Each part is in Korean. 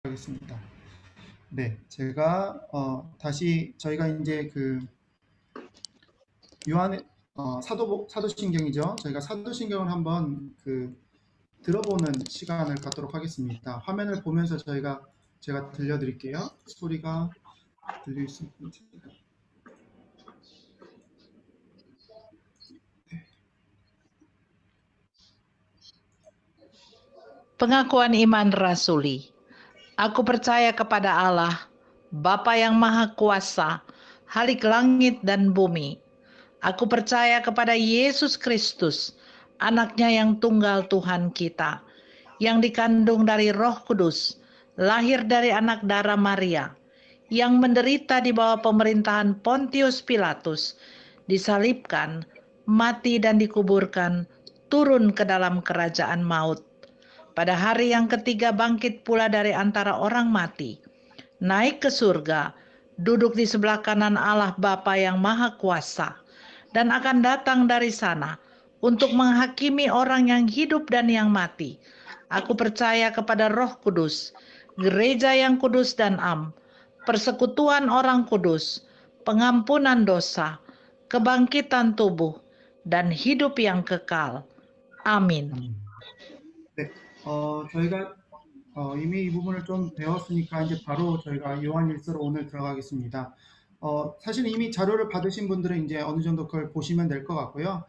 하겠습니다. 네, 제가 다시 저희가 이제 그 요한 사도신경이죠. 저희가 사도신경을 한번 들어보는 시간을 갖도록 하겠습니다. 화면을 보면서 제가 들려드릴게요. 소리가 들릴 수 있는지. Pengakuan iman rasuli. Aku percaya kepada Allah, Bapa yang Maha Kuasa, Khalik langit dan bumi. Aku percaya kepada Yesus Kristus, anaknya yang tunggal Tuhan kita, yang dikandung dari Roh Kudus, lahir dari anak darah Maria, yang menderita di bawah pemerintahan Pontius Pilatus, disalibkan, mati dan dikuburkan, turun ke dalam kerajaan maut. Pada hari yang ketiga bangkit pula dari antara orang mati, naik ke surga, duduk di sebelah kanan Allah Bapa yang Maha Kuasa, dan akan datang dari sana untuk menghakimi orang yang hidup dan yang mati. Aku percaya kepada Roh Kudus, gereja yang kudus dan am, persekutuan orang kudus, pengampunan dosa, kebangkitan tubuh, dan hidup yang kekal. Amin. 네, 저희가 이미 이 부분을 좀 배웠으니까 이제 바로 저희가 요한일서로 오늘 들어가겠습니다. 사실 이미 자료를 받으신 분들은 이제 어느 정도 그걸 보시면 될 것 같고요.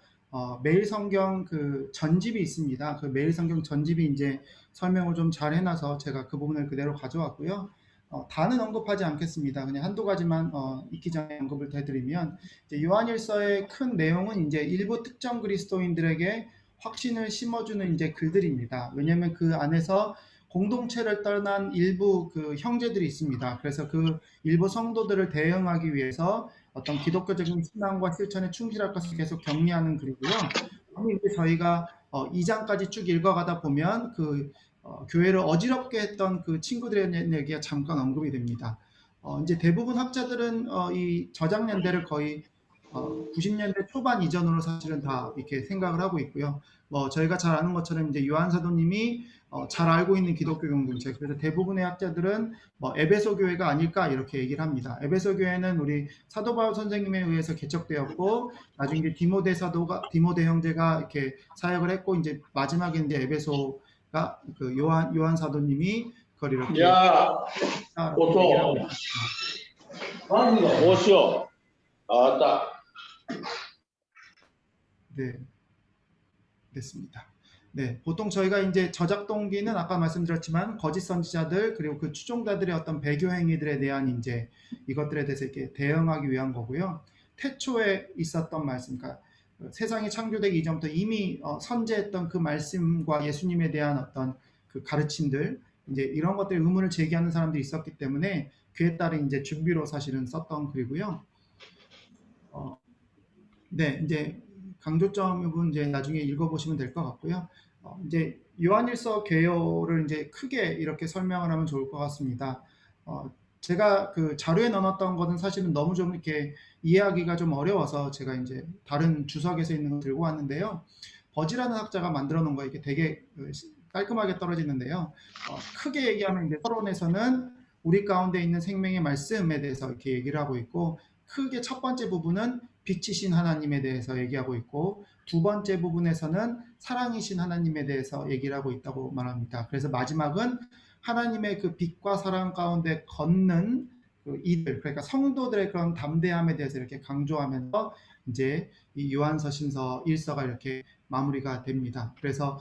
매일 성경 그 전집이 있습니다. 그 매일 성경 전집이 이제 설명을 좀 잘 해놔서 제가 그 부분을 그대로 가져왔고요. 다는 언급하지 않겠습니다. 그냥 한두 가지만 있기 전에 언급을 해드리면 이제 요한일서의 큰 내용은 이제 일부 특정 그리스도인들에게 확신을 심어주는 이제 글들입니다. 왜냐하면 그 안에서 공동체를 떠난 일부 그 형제들이 있습니다. 그래서 그 일부 성도들을 대응하기 위해서 어떤 기독교적인 신앙과 실천에 충실할 것을 계속 격려하는 글이고요. 이제 저희가 2장까지 쭉 읽어가다 보면 교회를 어지럽게 했던 그 친구들의 얘기가 잠깐 언급이 됩니다. 이제 대부분 학자들은 이 저작년대를 거의 90년대 초반 이전으로 사실은 다 이렇게 생각을 하고 있고요. 저희가 잘 아는 것처럼 이제 요한 사도님이 잘 알고 있는 기독교 공동체, 그래서 대부분의 학자들은 에베소 교회가 아닐까 이렇게 얘기를 합니다. 에베소 교회는 우리 사도 바울 선생님에 의해서 개척되었고, 나중에 디모데 형제가 이렇게 사역을 했고, 이제 마지막에 이제 에베소가 그 요한 사도님이 그걸 이렇게 얘기를 하고 있습니다. 뭐시오? 나왔다. 네, 됐습니다. 네, 보통 저희가 이제 저작 동기는 아까 말씀드렸지만 거짓 선지자들 그리고 그 추종자들의 어떤 배교 행위들에 대한 이제 이것들에 대해서 이렇게 대응하기 위한 거고요. 태초에 있었던 말씀, 그러니까 세상이 창조되기 이전부터 이미 선제했던 그 말씀과 예수님에 대한 어떤 그 가르침들, 이제 이런 것들에 의문을 제기하는 사람들이 있었기 때문에 그에 따른 이제 준비로 사실은 썼던 글이고요. 네, 이제 강조점은 이제 나중에 읽어보시면 될 것 같고요. 이제 요한일서 개요를 이제 크게 이렇게 설명을 하면 좋을 것 같습니다. 제가 그 자료에 넣어놨던 것은 사실은 너무 좀 이렇게 이해하기가 좀 어려워서 제가 이제 다른 주석에서 있는 거 들고 왔는데요. 버지라는 학자가 만들어 놓은 거 이게 되게 깔끔하게 떨어지는데요. 크게 얘기하면 이제 서론에서는 우리 가운데 있는 생명의 말씀에 대해서 이렇게 얘기를 하고 있고, 크게 첫 번째 부분은 빛이신 하나님에 대해서 얘기하고 있고, 두 번째 부분에서는 사랑이신 하나님에 대해서 얘기를 하고 있다고 말합니다. 그래서 마지막은 하나님의 그 빛과 사랑 가운데 걷는 그 이들, 그러니까 성도들의 그런 담대함에 대해서 이렇게 강조하면서 이제 이 요한서신서 1서가 이렇게 마무리가 됩니다. 그래서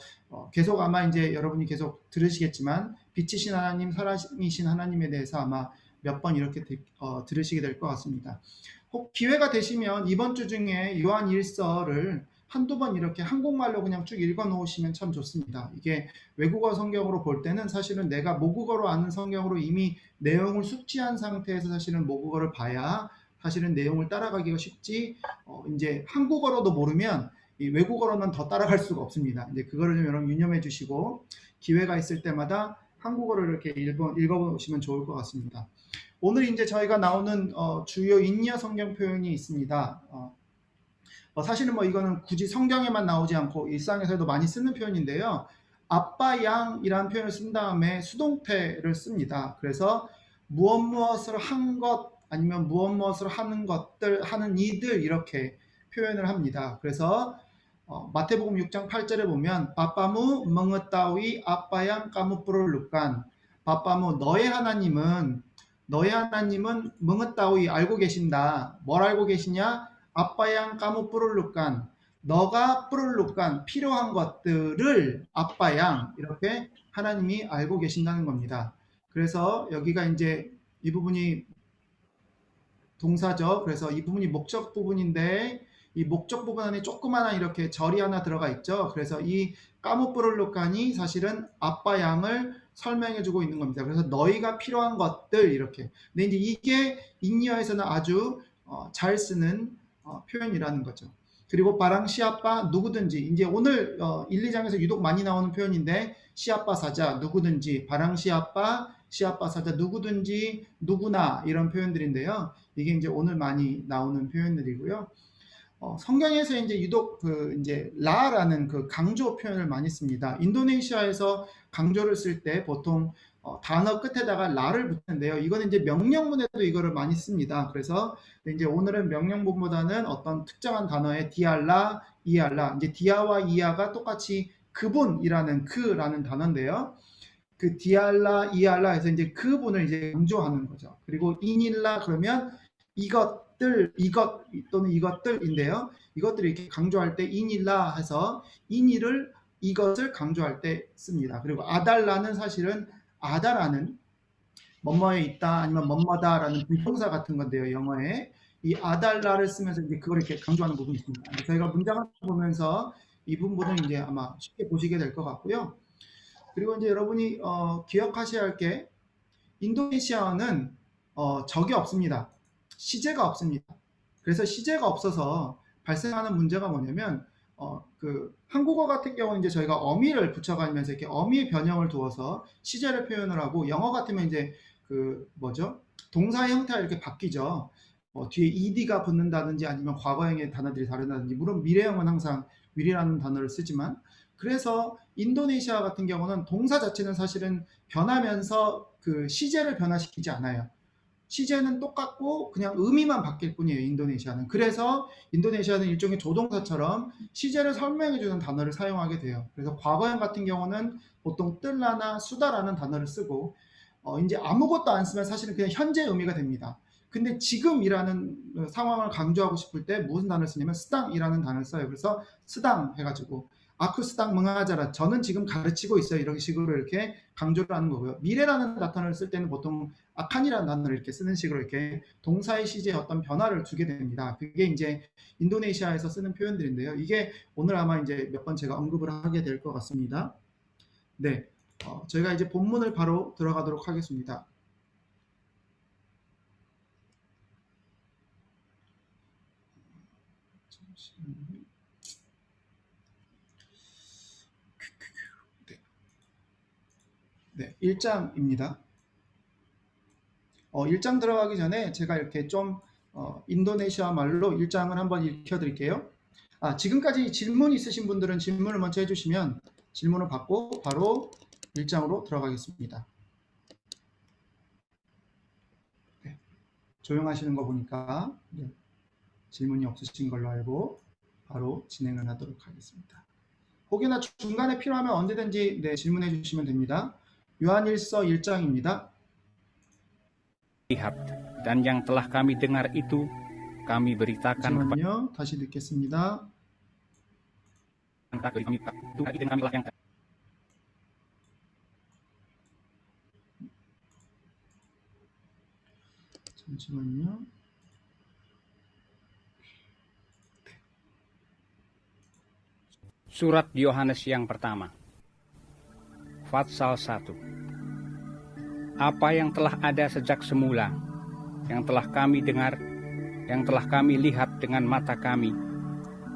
계속 아마 이제 여러분이 계속 들으시겠지만 빛이신 하나님, 사랑이신 하나님에 대해서 아마 몇 번 이렇게 들으시게 될 것 같습니다. 혹 기회가 되시면 이번 주 중에 요한 1서를 한두 번 이렇게 한국말로 그냥 쭉 읽어 놓으시면 참 좋습니다. 이게 외국어 성경으로 볼 때는 사실은 내가 모국어로 아는 성경으로 이미 내용을 숙지한 상태에서 사실은 모국어를 봐야 사실은 내용을 따라가기가 쉽지, 이제 한국어로도 모르면 이 외국어로는 더 따라갈 수가 없습니다. 이제 그거를 좀 여러분 유념해 주시고 기회가 있을 때마다 한국어를 이렇게 읽어보시면 좋을 것 같습니다. 오늘 이제 저희가 나오는 주요 인이어 성경 표현이 있습니다. 사실은 이거는 굳이 성경에만 나오지 않고 일상에서도 많이 쓰는 표현인데요. 아빠양이라는 표현을 쓴 다음에 수동태를 씁니다. 그래서 무엇을 한 것 아니면 무엇을 하는 것들, 하는 이들 이렇게 표현을 합니다. 그래서 마태복음 6장 8절에 보면 바빠무 멍어따위 아빠양 까무뿌를룩간 바빠무 너의 하나님은 멍어따위 알고 계신다. 뭘 알고 계시냐? 아빠양 까무뿌를룩간 너가 뿌를룩간 필요한 것들을 아빠양 이렇게 하나님이 알고 계신다는 겁니다. 그래서 여기가 이제 이 부분이 동사죠. 그래서 이 부분이 목적 부분인데 이 목적 부분 안에 조그마한 이렇게 절이 하나 들어가 있죠. 그래서 이 까무뿌를룩간이 사실은 아빠 양을 설명해 주고 있는 겁니다. 그래서 너희가 필요한 것들 이렇게. 근데 이제 이게 잉여에서는 아주 잘 쓰는 표현이라는 거죠. 그리고 바랑 시아빠 누구든지 이제 오늘 1, 2장에서 유독 많이 나오는 표현인데 시아빠 사자 누구든지 바랑 시아빠 사자 누구든지 누구나 이런 표현들인데요. 이게 이제 오늘 많이 나오는 표현들이고요. 성경에서 이제 유독 이제 라라는 그 강조 표현을 많이 씁니다. 인도네시아에서 강조를 쓸 때 보통 단어 끝에다가 라를 붙는데요. 이거는 이제 명령문에도 이거를 많이 씁니다. 그래서 이제 오늘은 명령문보다는 어떤 특정한 단어의 디알라, 이알라, 이제 디아와 이아가 똑같이 그분이라는 그라는 단어인데요. 그 디알라, 이알라에서 이제 그분을 이제 강조하는 거죠. 그리고 인일라 그러면 이것들, 이것 또는 이것들인데요. 이것들을 이렇게 강조할 때 인일라 해서 인일을 이것을 강조할 때 씁니다. 그리고 아달라는 사실은 아다라는 뭐뭐에 있다 아니면 뭐뭐다라는 비동사 같은 건데요. 영어에 이 아달라를 쓰면서 이제 그걸 이렇게 강조하는 부분이 있습니다. 저희가 문장을 보면서 이 부분은 이제 아마 쉽게 보시게 될 것 같고요. 그리고 이제 여러분이 기억하셔야 할 게 인도네시아어는 적이 없습니다. 시제가 없습니다. 그래서 시제가 없어서 발생하는 문제가 뭐냐면 그 한국어 같은 경우는 이제 저희가 어미를 붙여가면서 이렇게 어미의 변형을 두어서 시제를 표현을 하고 영어 같으면 이제 그 뭐죠? 동사의 형태가 이렇게 바뀌죠. 뒤에 ed가 붙는다든지 아니면 과거형의 단어들이 다르다든지 물론 미래형은 항상 will이라는 단어를 쓰지만 그래서 인도네시아 같은 경우는 동사 자체는 사실은 변하면서 그 시제를 변화시키지 않아요. 시제는 똑같고 그냥 의미만 바뀔 뿐이에요. 인도네시아는. 그래서 인도네시아는 일종의 조동사처럼 시제를 설명해주는 단어를 사용하게 돼요. 그래서 과거형 같은 경우는 보통 뜰라나 수다라는 단어를 쓰고 이제 아무것도 안 쓰면 사실은 그냥 현재 의미가 됩니다. 근데 지금이라는 상황을 강조하고 싶을 때 무슨 단어를 쓰냐면 스당이라는 단어를 써요. 그래서 스당 해가지고 아쿠스당 멍하자라 저는 지금 가르치고 있어요. 이런 식으로 이렇게 강조를 하는 거고요. 미래라는 단어를 쓸 때는 보통 아칸이라는 단어를 이렇게 쓰는 식으로 이렇게 동사의 시제에 어떤 변화를 주게 됩니다. 그게 이제 인도네시아에서 쓰는 표현들인데요. 이게 오늘 아마 이제 몇 번 제가 언급을 하게 될 것 같습니다. 네, 저희가 이제 본문을 바로 들어가도록 하겠습니다. 네, 1장입니다. 1장 들어가기 전에 제가 이렇게 좀 인도네시아 말로 1장을 한번 읽혀드릴게요. 지금까지 질문 있으신 분들은 질문을 먼저 해주시면 질문을 받고 바로 1장으로 들어가겠습니다. 네, 조용하시는 거 보니까 질문이 없으신 걸로 알고 바로 진행을 하도록 하겠습니다. 혹여나 중간에 필요하면 언제든지 질문해 주시면 됩니다. 요한일서 1장입니다. Lihat, dan yang telah kami dengar itu kami beritakan 잠시만요. 다시 듣겠습니다. kepada kami, Tuhan itu kami lah yang 잠시만요. Surat Yohanes yang pertama, Fatsal 1. Apa yang telah ada sejak semula, yang telah kami dengar, yang telah kami lihat dengan mata kami,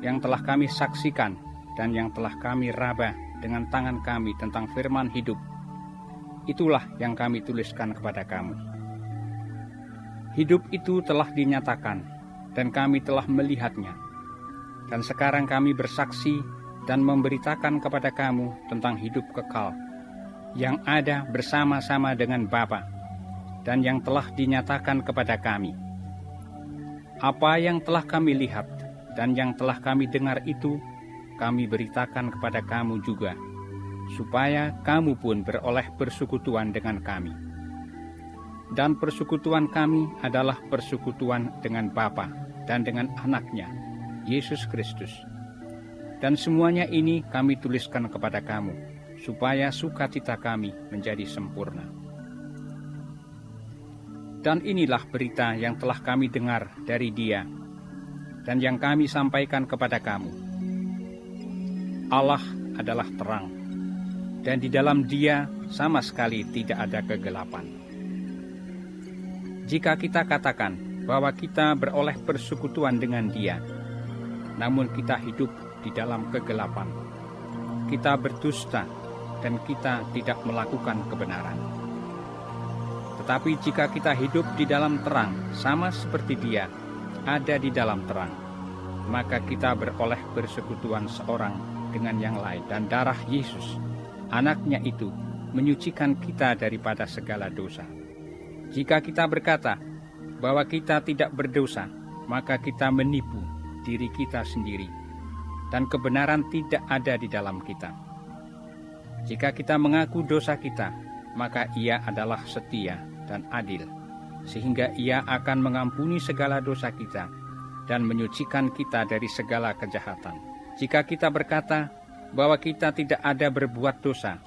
yang telah kami saksikan, dan yang telah kami raba dengan tangan kami tentang firman hidup, itulah yang kami tuliskan kepada kamu. Hidup itu telah dinyatakan, dan kami telah melihatnya. Dan sekarang kami bersaksi dan memberitakan kepada kamu tentang hidup kekal yang ada bersama-sama dengan Bapa dan yang telah dinyatakan kepada kami. Apa yang telah kami lihat dan yang telah kami dengar itu kami beritakan kepada kamu juga, supaya kamu pun beroleh persekutuan dengan kami. Dan persekutuan kami adalah persekutuan dengan Bapa dan dengan Anaknya, Yesus Kristus. Dan semuanya ini kami tuliskan kepada kamu, supaya sukacita kami menjadi sempurna. Dan inilah berita yang telah kami dengar dari Dia, dan yang kami sampaikan kepada kamu. Allah adalah terang, dan di dalam Dia sama sekali tidak ada kegelapan. Jika kita katakan bahwa kita beroleh persekutuan dengan Dia, namun kita hidup di dalam kegelapan, kita berdusta dan kita tidak melakukan kebenaran. Tetapi jika kita hidup di dalam terang, sama seperti Dia ada di dalam terang, maka kita beroleh persekutuan seorang dengan yang lain, dan darah Yesus, Anaknya itu, menyucikan kita daripada segala dosa. Jika kita berkata bahwa kita tidak berdosa, maka kita menipu diri kita sendiri, dan kebenaran tidak ada di dalam kita. Jika kita mengaku dosa kita, maka Ia adalah setia dan adil, sehingga Ia akan mengampuni segala dosa kita dan menyucikan kita dari segala kejahatan. Jika kita berkata bahwa kita tidak ada berbuat dosa,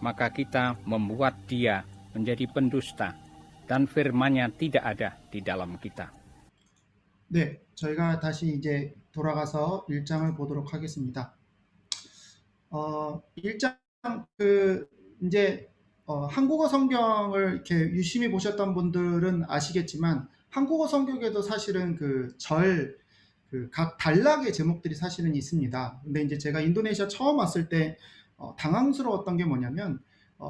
maka kita membuat Dia menjadi pendusta, dan firman-Nya tidak ada di dalam kita. 네, 저희가 다시 이제 돌아가서 1장을 보도록 하겠습니다. 1장 이제 한국어 성경을 이렇게 유심히 보셨던 분들은 아시겠지만 한국어 성경에도 사실은 각 단락의 제목들이 사실은 있습니다. 근데 이제 제가 인도네시아 처음 왔을 때 당황스러웠던 게 뭐냐면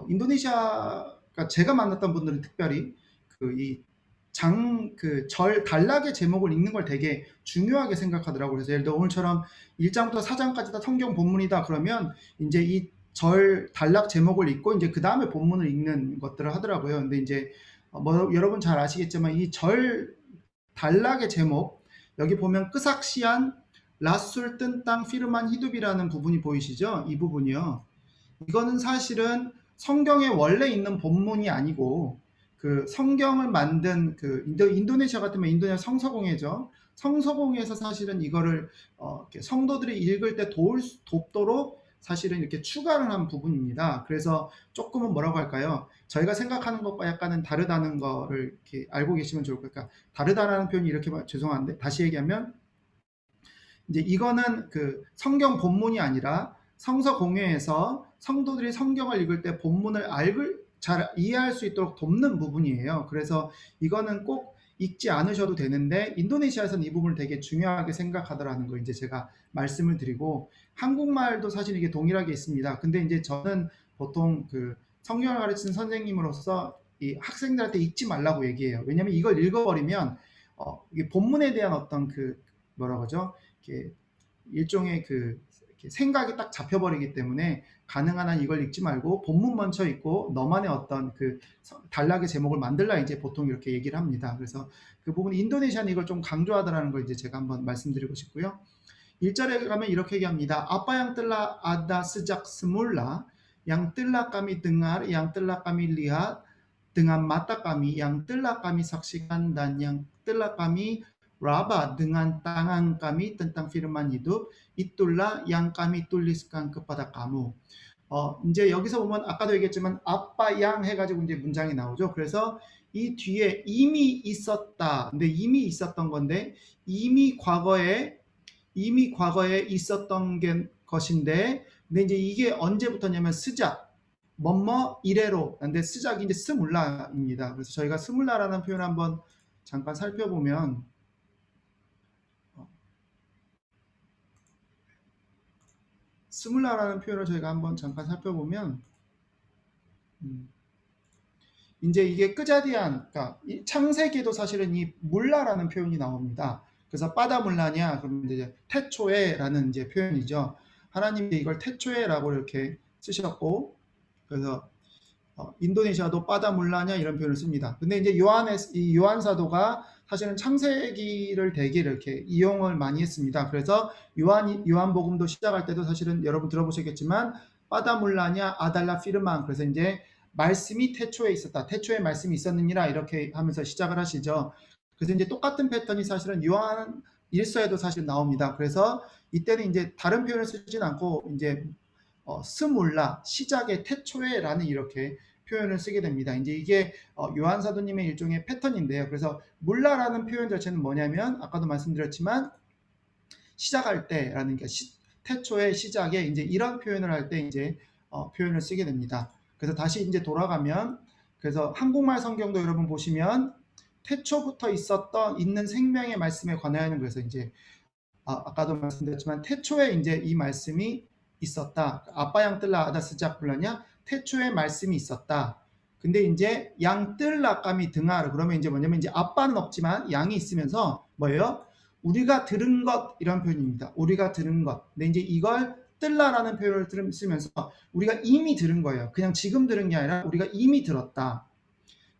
인도네시아가 제가 만났던 분들은 특별히 절 단락의 제목을 읽는 걸 되게 중요하게 생각하더라고요. 그래서 예를 들어 오늘처럼 1장부터 4장까지 다 성경 본문이다 그러면 이제 이 절 단락 제목을 읽고 이제 그 다음에 본문을 읽는 것들을 하더라고요. 근데 이제 여러분 잘 아시겠지만 이 절 단락의 제목, 여기 보면 끄삭시안 라술 뜬땅 피르만 히둡이라는 부분이 보이시죠? 이 부분이요. 이거는 사실은 성경에 원래 있는 본문이 아니고 성경을 만든 인도네시아 같으면 인도네시아 성서공회죠. 성서공회에서 사실은 이거를 성도들이 읽을 때 돕도록 사실은 이렇게 추가를 한 부분입니다. 그래서 조금은 뭐라고 할까요? 저희가 생각하는 것과 약간은 다르다는 거를 이렇게 알고 계시면 좋을 것 같아요. 다르다라는 표현이 이렇게 죄송한데 다시 얘기하면 이제 이거는 성경 본문이 아니라 성서공회에서 성도들이 성경을 읽을 때 본문을 잘 이해할 수 있도록 돕는 부분이에요. 그래서 이거는 꼭 읽지 않으셔도 되는데 인도네시아에서는 이 부분을 되게 중요하게 생각하더라는 거 이제 제가 말씀을 드리고, 한국말도 사실 이게 동일하게 있습니다. 근데 이제 저는 보통 성경을 가르치는 선생님으로서 이 학생들한테 읽지 말라고 얘기해요. 왜냐면 이걸 읽어버리면 이게 본문에 대한 어떤 뭐라고 하죠? 일종의 생각이 딱 잡혀버리기 때문에 가능한 한 이걸 읽지 말고 본문 먼저 읽고 너만의 어떤 단락의 제목을 만들라 이제 보통 이렇게 얘기를 합니다. 그래서 그 부분 인도네시아는 이걸 좀 강조하더라는 걸 이제 제가 한번 말씀드리고 싶고요. 1절에 가면 이렇게 얘기합니다. Apa yang telah ada sejak semula, yang telah kami dengar, yang telah kami lihat dengan mata kami, yang telah kami saksikan dan yang telah kami raba dengan tangan kami tentang firman hidup, itulah yang kami tuliskan kepada kamu. 이제 여기서 보면 아까도 얘기했지만 아빠 양 해가지고 이제 문장이 나오죠. 그래서 이 뒤에 이미 있었다. 근데 이미 있었던 건데 이미 과거에 있었던 것인데, 근데 이제 이게 언제부터냐면 스작 뭐뭐 이래로. 근데 스작이 이제 스물라입니다. 그래서 저희가 스물라라는 표현 한번 잠깐 살펴보면 스물라라는 표현을 저희가 한번 잠깐 살펴보면 이제 이게 끄자디안, 그러니까 창세기도 사실은 이 물라라는 표현이 나옵니다. 그래서 빠다물라냐 그러면 이제 태초에라는 이제 표현이죠. 하나님이 이걸 태초에라고 이렇게 쓰셨고, 그래서 인도네시아도 빠다물라냐 이런 표현을 씁니다. 근데 이제 이 요한 사도가 사실은 창세기를 되게 이렇게 이용을 많이 했습니다. 그래서 요한복음도 시작할 때도 사실은 여러분 들어보셨겠지만 빠다물라냐 아달라 피르만, 그래서 이제 말씀이 태초에 있었다, 태초에 말씀이 있었느니라 이렇게 하면서 시작을 하시죠. 그래서 이제 똑같은 패턴이 사실은 요한 일서에도 사실 나옵니다. 그래서 이때는 이제 다른 표현을 쓰진 않고 이제 스몰라, 시작의 태초에라는 이렇게 표현을 쓰게 됩니다. 이제 이게 요한 사도님의 일종의 패턴인데요. 그래서 물라라는 표현 자체는 뭐냐면 아까도 말씀드렸지만 시작할 때라는 게 태초의 시작에 이제 이런 표현을 할 때 이제 표현을 쓰게 됩니다. 그래서 다시 이제 돌아가면, 그래서 한국말 성경도 여러분 보시면 태초부터 있는 생명의 말씀에 관하여는, 그래서 이제 아까도 말씀드렸지만 태초에 이제 이 말씀이 있었다. 아빠 양 뜰라 아다 스작 불라냐? 태초에 말씀이 있었다. 근데 이제 양 뜰라감이 등하르, 그러면 이제 뭐냐면 이제 아빠는 없지만 양이 있으면서 뭐예요? 우리가 들은 것, 이런 표현입니다. 우리가 들은 것. 근데 이제 이걸 뜰라라는 표현을 쓰면서 우리가 이미 들은 거예요. 그냥 지금 들은 게 아니라 우리가 이미 들었다.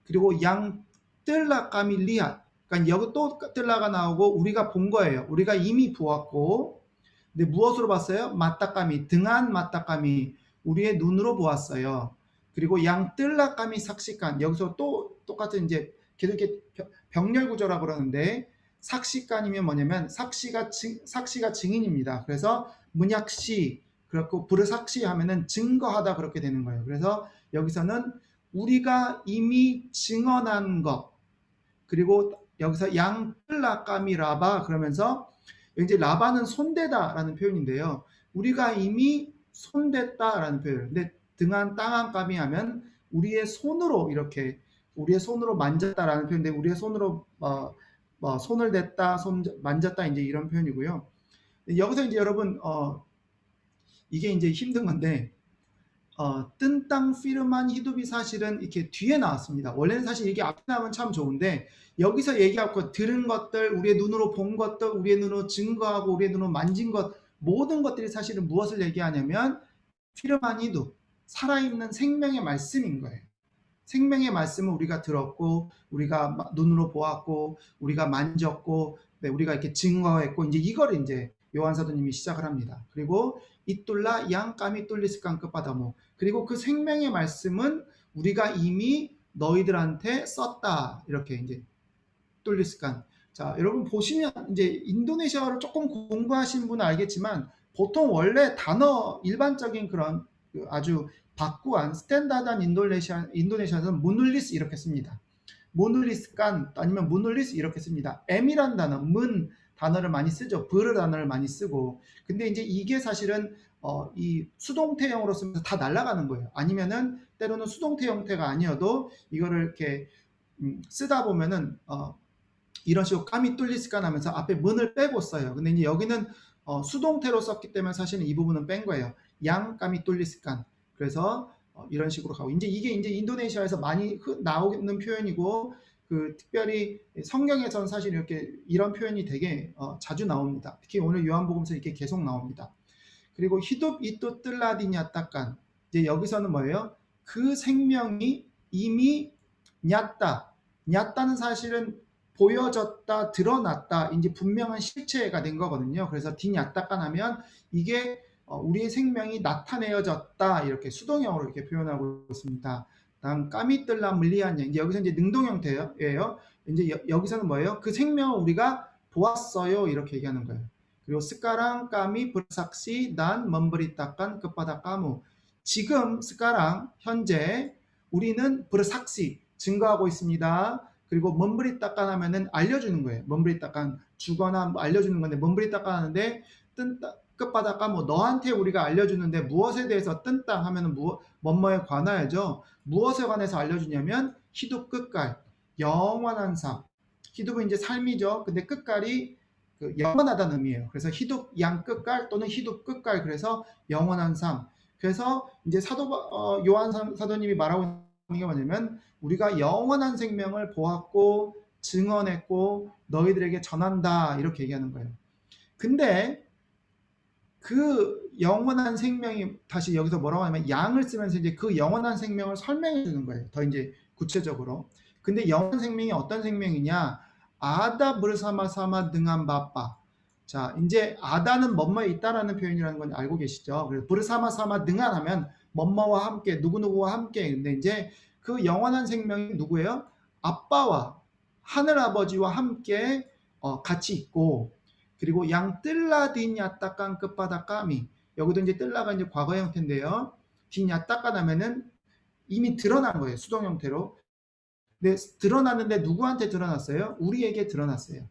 그리고 양 뜰라감이 리앗, 그러니까 여기 또 뜰라가 나오고 우리가 본 거예요. 우리가 이미 보았고, 근데 무엇으로 봤어요? 맞다감이, 등한 맞다감이 우리의 눈으로 보았어요. 그리고 양 뜰라감이 삭시간, 여기서 또 똑같은 이제 계속 이렇게 병렬 구조라고 그러는데, 삭시간이면 뭐냐면 삭시가 증인입니다. 그래서 문약시, 그렇고 부르삭시 하면은 증거하다, 그렇게 되는 거예요. 그래서 여기서는 우리가 이미 증언한 것, 그리고 여기서 양 뜰라감이 라바, 그러면서 이제 라바는 손대다라는 표현인데요. 우리가 이미 손댔다라는 표현. 근데 등한 땅한 감이 하면 우리의 손으로 이렇게 우리의 손으로 만졌다라는 표현인데, 우리의 손으로 손을 댔다, 만졌다, 이제 이런 표현이고요. 여기서 이제 여러분 이게 이제 힘든 건데, 뜬 땅 피르만 히둡이 사실은 이렇게 뒤에 나왔습니다. 원래는 사실 이게 앞에 나오면 참 좋은데, 여기서 얘기하고 들은 것들, 우리의 눈으로 본 것들, 우리의 눈으로 증거하고 우리의 눈으로 만진 것, 모든 것들이 사실은 무엇을 얘기하냐면 피르만 히둡, 살아있는 생명의 말씀인 거예요. 생명의 말씀을 우리가 들었고, 우리가 눈으로 보았고, 우리가 만졌고, 네, 우리가 이렇게 증거했고, 이제 이걸 이제 요한 사도님이 시작을 합니다. 그리고 이뚤라 양감이 뚫리스칸 끝바다모, 그리고 그 생명의 말씀은 우리가 이미 너희들한테 썼다, 이렇게 이제 뚫리스칸. 자, 여러분 보시면 이제 인도네시아어를 조금 공부하신 분은 알겠지만, 보통 원래 단어 일반적인 그런 아주 박구한 스탠다드한 인도네시아에서는 무눌리스 이렇게 씁니다. 무눌리스칸 아니면 무눌리스 이렇게 씁니다. M이란 단어, 문 단어를 많이 쓰죠. 브르 단어를 많이 쓰고. 근데 이제 이게 사실은 이 수동태형으로 쓰면서 다 날아가는 거예요. 아니면은 때로는 수동태 형태가 아니어도 이거를 이렇게 쓰다 보면은 이런 식으로 까미 뚫리스칸 하면서 앞에 문을 빼고 써요. 근데 이제 여기는 수동태로 썼기 때문에 사실은 이 부분은 뺀 거예요. 양 까미 뚫리스칸. 그래서 이런 식으로 가고, 이제 이게 이제 인도네시아에서 많이 나오는 표현이고, 그 특별히 성경에서는 사실 이렇게 이런 표현이 되게 자주 나옵니다. 특히 오늘 요한복음서 이렇게 계속 나옵니다. 그리고 히둡 이뚜 뜰라디냐 따깐, 이제 여기서는 뭐예요? 그 생명이 이미 냐따는 사실은 보여졌다, 드러났다, 이제 분명한 실체가 된 거거든요. 그래서 디냐따깐 하면 이게 우리의 생명이 나타내어졌다, 이렇게 수동형으로 이렇게 표현하고 있습니다. 다음 까미뜰라 물리한냐, 이제 여기서 이제 능동 형태예요. 이제 여기서는 뭐예요? 그 생명을 우리가 보았어요, 이렇게 얘기하는 거예요. 그리고 스카랑 까미 브삭시 난 먼브리따깐 끝바닥 까무, 지금 스카랑 현재 우리는 브삭시 증거하고 있습니다. 그리고 먼브리따깐 하면은 알려주는 거예요. 먼브리따깐 주거나 뭐 알려주는 건데, 먼브리따깐 하는데 끝바닥 까무, 너한테 우리가 알려주는데 무엇에 대해서 뜬땅 하면은 뭐뭐에 관하여죠. 무엇에 관해서 알려주냐면 히둡 끝갈, 영원한 삶. 히둡은 이제 삶이죠. 근데 끝갈이 그 영원하다는 의미예요. 그래서 히둡 양 끝갈 또는 히둡 끝갈, 그래서 영원한 삶. 그래서 이제 요한 사도님이 말하고 있는 게 뭐냐면 우리가 영원한 생명을 보았고 증언했고 너희들에게 전한다, 이렇게 얘기하는 거예요. 근데 그 영원한 생명이 다시 여기서 뭐라고 하냐면 양을 쓰면서 이제 그 영원한 생명을 설명해 주는 거예요. 더 이제 구체적으로. 근데 영원한 생명이 어떤 생명이냐? 아다 브르사마사마 등한 바빠. 자, 이제 아다는 뭐뭐에 있다라는 표현이라는 건 알고 계시죠? 그래서 브르사마사마 등한 하면 뭐뭐와 함께 누구누구와 함께. 근데 이제 그 영원한 생명이 누구예요? 아빠와 하늘 아버지와 함께 같이 있고, 그리고 양 뜰라 딘야따깐 끝바닥까미. 여기도 이제 뜰라가 이제 과거 형태인데요. 딘야따깐 하면은 이미 드러난 거예요. 수동 형태로. 근데 드러났는데 누구한테 드러났어요? 우리에게 드러났어요.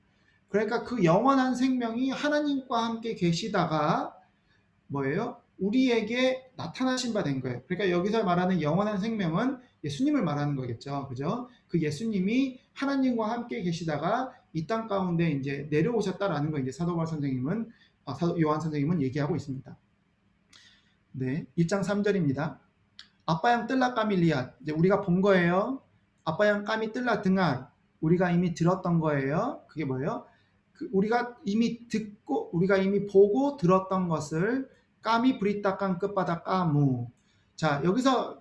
그러니까 그 영원한 생명이 하나님과 함께 계시다가 뭐예요? 우리에게 나타나신 바 된 거예요. 그러니까 여기서 말하는 영원한 생명은 예수님을 말하는 거겠죠. 그죠? 그 예수님이 하나님과 함께 계시다가 이 땅 가운데 이제 내려오셨다라는 거 이제 사도 요한 선생님은 얘기하고 있습니다. 네. 1장 3절입니다. 아빠양 뜰라 까밀리앗. 이제 우리가 본 거예요. 아빠양 까미 뜰라 등알. 우리가 이미 들었던 거예요. 그게 뭐예요? 우리가 이미 듣고 우리가 이미 보고 들었던 것을 까미 브리따깐 끝바닥 까무. 자, 여기서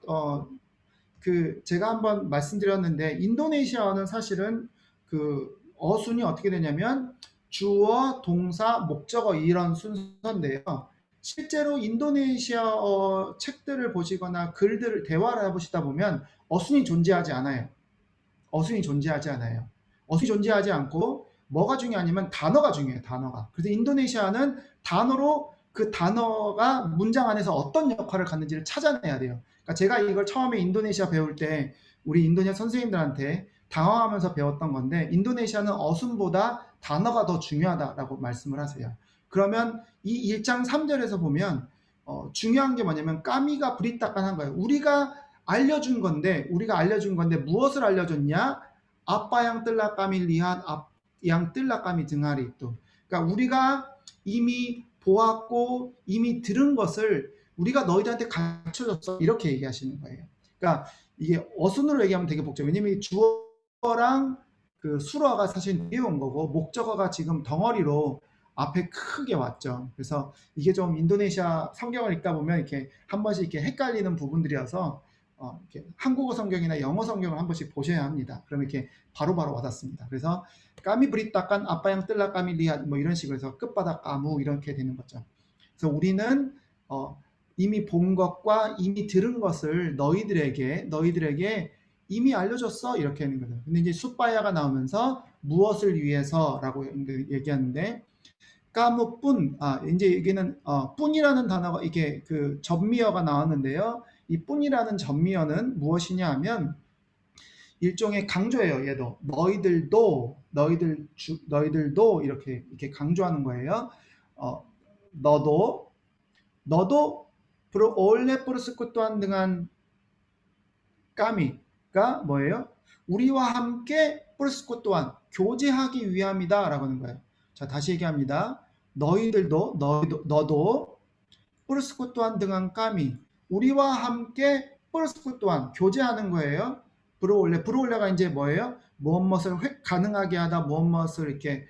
제가 한번 말씀드렸는데 인도네시아어는 사실은 그 어순이 어떻게 되냐면 주어, 동사, 목적어 이런 순서인데요. 실제로 인도네시아어 책들을 보시거나 글들을 대화를 해보시다 보면 어순이 존재하지 않아요. 어순이 존재하지 않아요. 어순이 존재하지 않고 뭐가 중요하냐면 단어가 중요해요. 단어가. 그래서 인도네시아는 단어로 그 단어가 문장 안에서 어떤 역할을 갖는지를 찾아내야 돼요. 그러니까 제가 이걸 처음에 인도네시아 배울 때 우리 인도네시아 선생님들한테 당황하면서 배웠던 건데 인도네시아는 어순보다 단어가 더 중요하다라고 말씀을 하세요. 그러면 이 1장 3절에서 보면 중요한 게 뭐냐면 까미가 브리따깐한 거예요. 우리가 알려준 건데 무엇을 알려줬냐? 아빠 양 뜰라 까미 리한 양 뜰라 까미 등아리 또. 그러니까 우리가 이미 보았고 이미 들은 것을 우리가 너희들한테 가르쳐줬어 이렇게 얘기하시는 거예요. 그러니까 이게 어순으로 얘기하면 되게 복잡해요. 왜냐면 주어랑 그 수어가 사실 뒤에 온 거고 목적어가 지금 덩어리로 앞에 크게 왔죠. 그래서 이게 좀 인도네시아 성경을 읽다 보면 이렇게 한 번씩 이렇게 헷갈리는 부분들이어서 이렇게 한국어 성경이나 영어 성경을 한 번씩 보셔야 합니다. 그러면 이렇게 바로바로 와닿습니다. 그래서 까미 브리따깐 아빠양 뜰라 까미 리아 뭐 이런 식으로 해서 끝바닥 까무 이렇게 되는 거죠. 그래서 우리는 이미 본 것과 이미 들은 것을 너희들에게 이미 알려줬어 이렇게 하는 거죠. 근데 이제 숫바야가 나오면서 무엇을 위해서라고 얘기하는데 까무뿐 이제 여기는 뿐이라는 단어가 이게 그 전미어가 나왔는데요. 이 뿐이라는 전미어는 무엇이냐 하면 일종의 강조예요. 얘도 너희들도 이렇게 강조하는 거예요. 너도 올레 프로스코 또한 등한 까미가 뭐예요? 우리와 함께 프로스코 또한 교제하기 위함이다 라고 하는 거예요. 자, 다시 얘기합니다. 너도 프로스코 또한 등한 까미 우리와 함께 프로스코 또한 교제하는 거예요. 브로올레가 이제 뭐예요? 무엇을 가능하게 하다, 무엇을 이렇게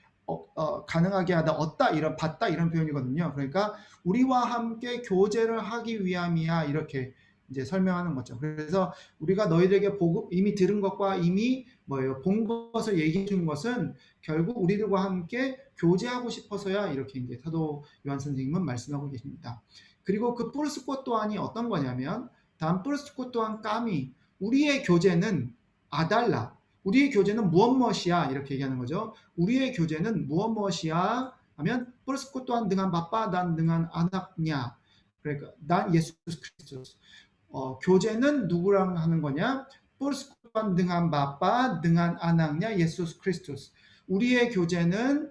가능하게 하다, 얻다, 받다 이런 표현이거든요. 그러니까 우리와 함께 교제를 하기 위함이야 이렇게 이제 설명하는 거죠. 그래서 우리가 너희들에게 이미 들은 것과 이미 본 것을 얘기해 준 것은 결국 우리들과 함께 교제하고 싶어서야 이렇게 이제 사도 요한 선생님은 말씀하고 계십니다. 그리고 그 프루스코 또한이 어떤 거냐면 다음 프루스코 또한 까미 우리의 교제는 아달라 우리의 교제는 무엇이야 이렇게 얘기하는 거죠. 우리의 교제는 무엇이야 하면 프루스코 또한 등한 바빠 난 등한 아낙냐 그러니까 난 예수 그리스도 교제는 누구랑 하는 거냐? 프루스코 또한 등한 바빠 등한 아낙냐 예수 그리스도스 우리의 교제는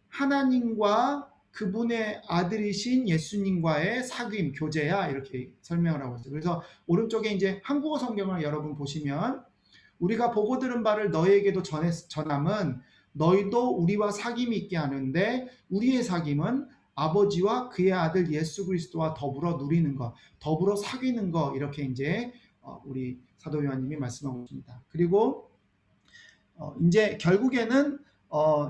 하나님과 그분의 아들이신 예수님과의 사귐, 교제야 이렇게 설명을 하고 있어요. 그래서 오른쪽에 이제 한국어 성경을 여러분 보시면 우리가 보고 들은 바를 너희에게도 전함은 너희도 우리와 사귐이 있게 하는데 우리의 사귐은 아버지와 그의 아들 예수 그리스도와 더불어 누리는 것, 더불어 사귀는 것 이렇게 이제 우리 사도 요한님이 말씀하고 있습니다. 그리고 이제 결국에는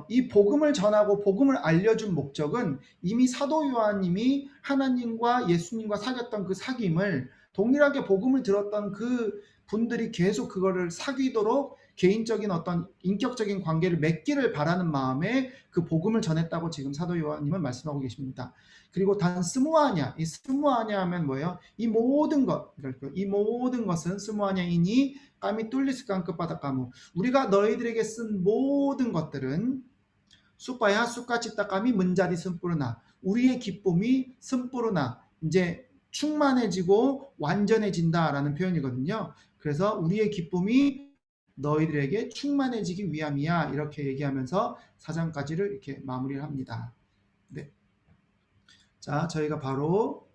이 복음을 전하고 복음을 알려준 목적은 이미 사도 요한님이 하나님과 예수님과 사귀었던 그 사귐을 동일하게 복음을 들었던 그 분들이 계속 그거를 사귀도록 개인적인 어떤 인격적인 관계를 맺기를 바라는 마음에 그 복음을 전했다고 지금 사도 요한님은 말씀하고 계십니다. 그리고 단 스무하냐, 이 스무하냐 하면 뭐예요? 이 모든 것은 스무하냐이니 까미 뚫리스 깡끝바닥 까무, 우리가 너희들에게 쓴 모든 것들은 수빠야 수까치따 까미 문자리 승뿌르나, 우리의 기쁨이 승뿌르나 이제 충만해지고 완전해진다라는 표현이거든요. 그래서 우리의 기쁨이 너희들에게 충만해지기 위함이야, 이렇게 얘기하면서 4장까지를 이렇게 마무리를 합니다. 네. 자, 저희가 바로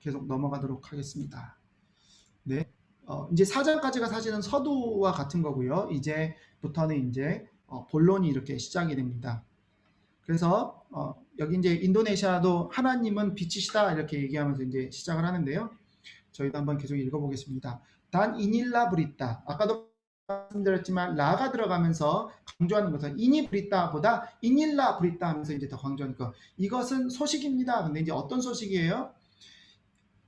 계속 넘어가도록 하겠습니다. 네. 이제 4장까지가 사실은 서두와 같은 거고요. 이제부터는 이제 본론이 이렇게 시작이 됩니다. 그래서 여기 이제 인도네시아도 하나님은 빛이시다 이렇게 얘기하면서 이제 시작을 하는데요. 저희도 한번 계속 읽어보겠습니다. 단 이닐라 브리따, 아까도 말씀드렸지만 라가 들어가면서 강조하는 것은 이니 브리따보다 이닐라 브리따 하면서 이제 더 강조하는 거. 이것은 소식입니다. 근데 이제 어떤 소식이에요?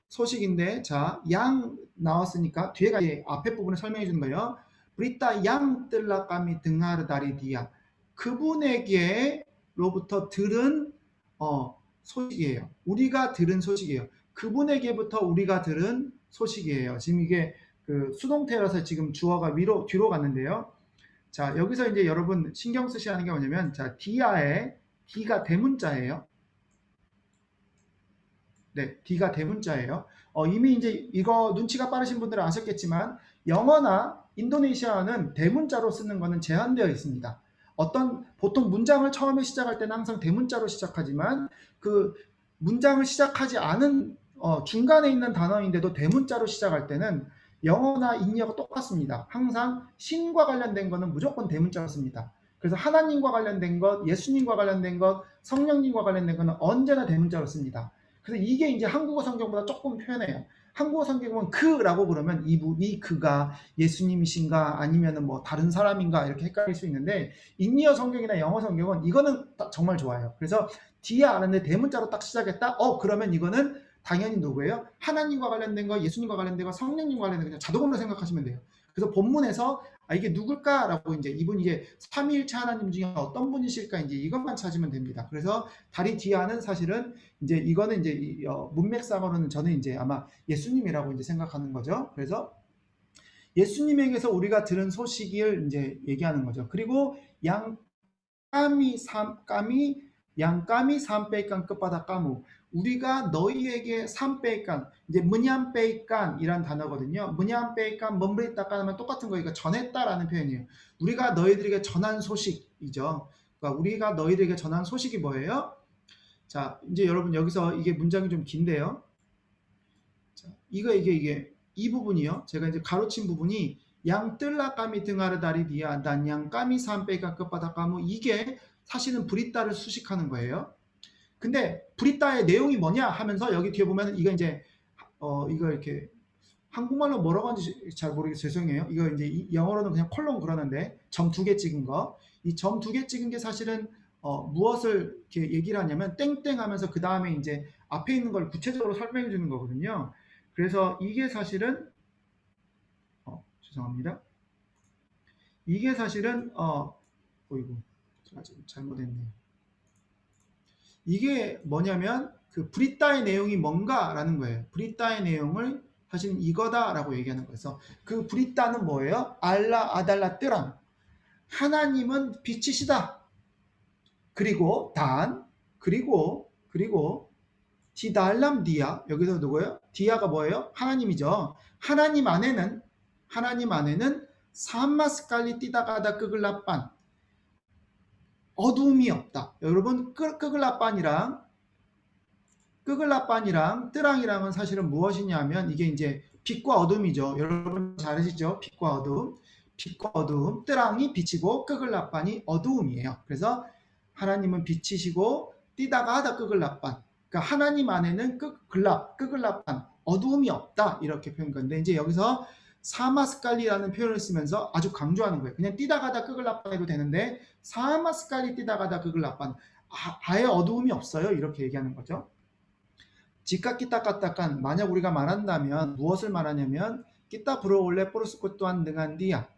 소식인데, 자, 양 나왔으니까 뒤에가 이제 앞에 부분을 설명해 주는 거예요. 브리따 양 뜰라까미 등하르다리디아, 그분에게로부터 들은 소식이에요. 우리가 들은 소식이에요. 그분에게부터 우리가 들은 소식이에요. 지금 이게 그 수동태라서 지금 주어가 뒤로 갔는데요. 자, 여기서 이제 여러분 신경 쓰셔야 하는 게 뭐냐면, 자, 디아에 D가 대문자예요. 네, D가 대문자예요. 이미 이제 이거 눈치가 빠르신 분들은 아셨겠지만 영어나 인도네시아는 대문자로 쓰는 거는 제한되어 있습니다. 보통 문장을 처음에 시작할 때는 항상 대문자로 시작하지만 그 문장을 시작하지 않은 중간에 있는 단어인데도 대문자로 시작할 때는 영어나 인리어가 똑같습니다. 항상 신과 관련된 거는 무조건 대문자로 씁니다. 그래서 하나님과 관련된 것, 예수님과 관련된 것, 성령님과 관련된 거는 언제나 대문자로 씁니다. 그래서 이게 이제 한국어 성경보다 조금 편해요. 한국어 성경은 그라고 그러면 이 그가 예수님이신가 아니면은 뭐 다른 사람인가 이렇게 헷갈릴 수 있는데, 인리어 성경이나 영어 성경은 이거는 정말 좋아요. 그래서 뒤에 아는데 대문자로 딱 시작했다? 그러면 이거는 당연히 누구예요? 하나님과 관련된 거, 예수님과 관련된 거, 성령님과 관련된 거 그냥 자동으로 생각하시면 돼요. 그래서 본문에서 이게 누굴까라고 이제 이분이 이제 삼위일체 하나님 중에 어떤 분이실까 이제 이것만 찾으면 됩니다. 그래서 다리 뒤아는 사실은 이제 이거는 이제 문맥상으로는 저는 이제 아마 예수님이라고 이제 생각하는 거죠. 그래서 예수님에게서 우리가 들은 소식을 이제 얘기하는 거죠. 그리고 양까미 삼빼깐 끝바닥 까무, 우리가 너희에게 삼빼깐, 이제 문얀빼깐 이란 단어거든요. 문얀빼깐 먼브리따깐 하면 똑같은 거니까 전했다라는 표현이에요. 우리가 너희들에게 전한 소식이죠. 그러니까 우리가 너희들에게 전한 소식이 뭐예요? 자, 이제 여러분 여기서 이게 문장이 좀 긴데요. 자, 이게 이 부분이요. 제가 이제 가로친 부분이 양 뜰라까미 등하르다리디아 난 까미 삼빼깐 끝바닥 까무, 이게 사실은 브리따를 수식하는 거예요. 근데 브리따의 내용이 뭐냐 하면서 여기 뒤에 보면 이거 이제 이거 이렇게 한국말로 뭐라고 하는지 잘 모르겠어요. 죄송해요. 이거 이제 영어로는 그냥 콜론 그러는데 점 2개 찍은 거, 이 점 2개 찍은 게 사실은 무엇을 이렇게 얘기를 하냐면 땡땡 하면서 그 다음에 이제 앞에 있는 걸 구체적으로 설명해 주는 거거든요. 그래서 이게 사실은 죄송합니다. 이게 사실은 어이구 제가 지금 잘못했네요. 이게 뭐냐면 그 브리따의 내용이 뭔가라는 거예요. 브리따의 내용을 사실 이거다라고 얘기하는 거예요. 그 브리따는 뭐예요? 알라 아달라 뜨람, 하나님은 빛이시다. 그리고 그리고 디달람 디아, 여기서 누구예요? 디아가 뭐예요? 하나님이죠. 하나님 안에는 사마스칼리 띠다가다 끄글라빤, 어두움이 없다. 여러분 끄글라빤이랑 뜨랑이랑은 사실은 무엇이냐면 이게 이제 빛과 어둠이죠. 여러분 잘 아시죠? 빛과 어둠, 뜨랑이 빛이고 끄글라빤이 어두움이에요. 그래서 하나님은 빛이시고 띠다가 하다 끄글라빤, 그러니까 하나님 안에는 끄글라빤 어두움이 없다 이렇게 표현 건데, 이제 여기서 사마스칼리라는 표현을 쓰면서 아주 강조하는 거예요. 그냥 뛰다 가다 끄글라빠 해도 되는데 사마스칼리 뛰다 가다 끄글라빠, 아예 어두움이 없어요. 이렇게 얘기하는 거죠. 지카 끼따 까따깐, 만약 우리가 말한다면 무엇을 말하냐면 끼따 브로올레 포르스코 또한 등한디야.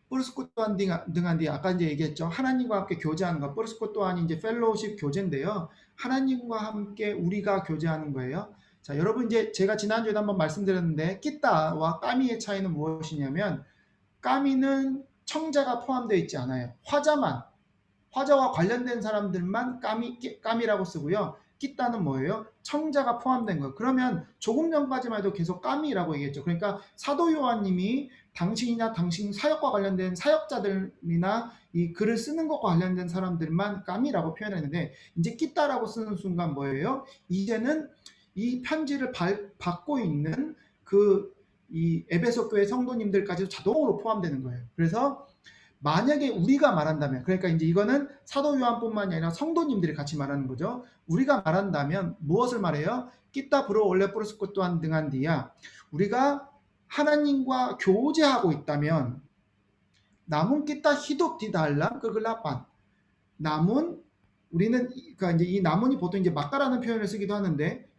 포르스코 또한 등한디야. 아까 이제 얘기했죠. 하나님과 함께 교제하는 거. 포르스코 또한 이제 펠로우십 교제인데요. 하나님과 함께 우리가 교제하는 거예요. 자, 여러분 이제 제가 지난주에도 한번 말씀드렸는데 끼따와 까미의 차이는 무엇이냐면 까미는 청자가 포함되어 있지 않아요. 화자와 관련된 사람들만 까미라고 쓰고요. 끼따는 뭐예요? 청자가 포함된 거예요. 그러면 조금 전까지만 해도 계속 까미라고 얘기했죠. 그러니까 사도 요한님이 당신이나 당신 사역과 관련된 사역자들이나 이 글을 쓰는 것과 관련된 사람들만 까미라고 표현했는데 이제 끼따라고 쓰는 순간 뭐예요? 이제는 이 편지를 받고 있는 이 에베소 교회 성도님들까지도 자동으로 포함되는 거예요. 그래서 만약에 우리가 말한다면, 그러니까 이제 이거는 사도 요한뿐만이 아니라 성도님들이 같이 말하는 거죠. 우리가 말한다면 무엇을 말해요? 끼따 브로 올레 포르스코 또한 등한디야. 우리가 하나님과 교제하고 있다면 나문 끼따 히놉 디달람 끄글라빤. 나문, 우리는 그러니까 이제 이 나문이 보통 이제 막가라는 표현을 쓰기도 하는데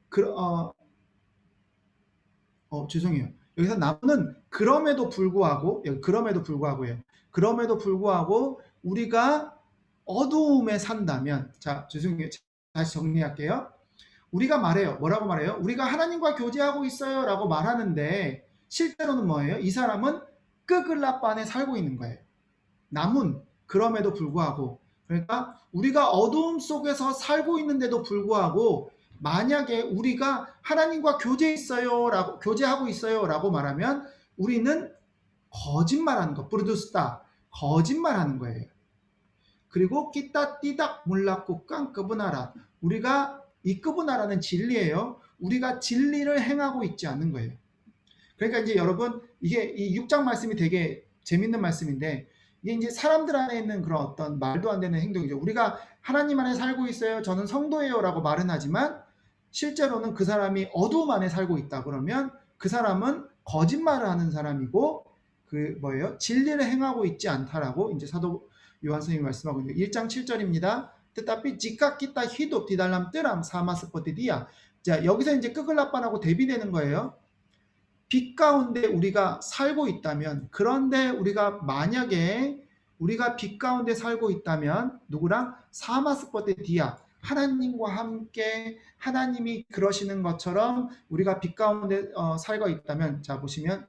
죄송해요. 여기서 나무는 그럼에도 불구하고요. 그럼에도 불구하고 우리가 어두움에 산다면, 자, 죄송해요. 다시 정리할게요. 우리가 말해요. 뭐라고 말해요? 우리가 하나님과 교제하고 있어요 라고 말하는데 실제로는 뭐예요? 이 사람은 끄글라빠 안에 살고 있는 거예요. 남은 그럼에도 불구하고, 그러니까 우리가 어두움 속에서 살고 있는데도 불구하고 만약에 우리가 하나님과 교제하고 있어요 라고 말하면 우리는 거짓말하는 거, 부르두스다, 거짓말하는 거예요. 그리고 끼따 띠닥 몰랐고 깡끄브나라, 우리가 이 끄브나라는 진리예요. 우리가 진리를 행하고 있지 않는 거예요. 그러니까 이제 여러분, 이게 이 6장 말씀이 되게 재밌는 말씀인데 이게 이제 사람들 안에 있는 그런 어떤 말도 안 되는 행동이죠. 우리가 하나님 안에 살고 있어요, 저는 성도예요 라고 말은 하지만 실제로는 그 사람이 어두움 안에 살고 있다 그러면 그 사람은 거짓말을 하는 사람이고 진리를 행하고 있지 않다라고 이제 사도 요한 선생님이 말씀하고 있는 1장 7절입니다. 뜻답이 지카 끼따 히놉 디달람 뜨람 사마스포티디야. 자, 여기서 이제 끄글라빤하고 대비되는 거예요. 빛 가운데 우리가 살고 있다면, 그런데 만약에 우리가 빛 가운데 살고 있다면 누구랑? 사마스포티디야. 하나님과 함께 하나님이 그러시는 것처럼 우리가 빛 가운데 살고 있다면, 자 보시면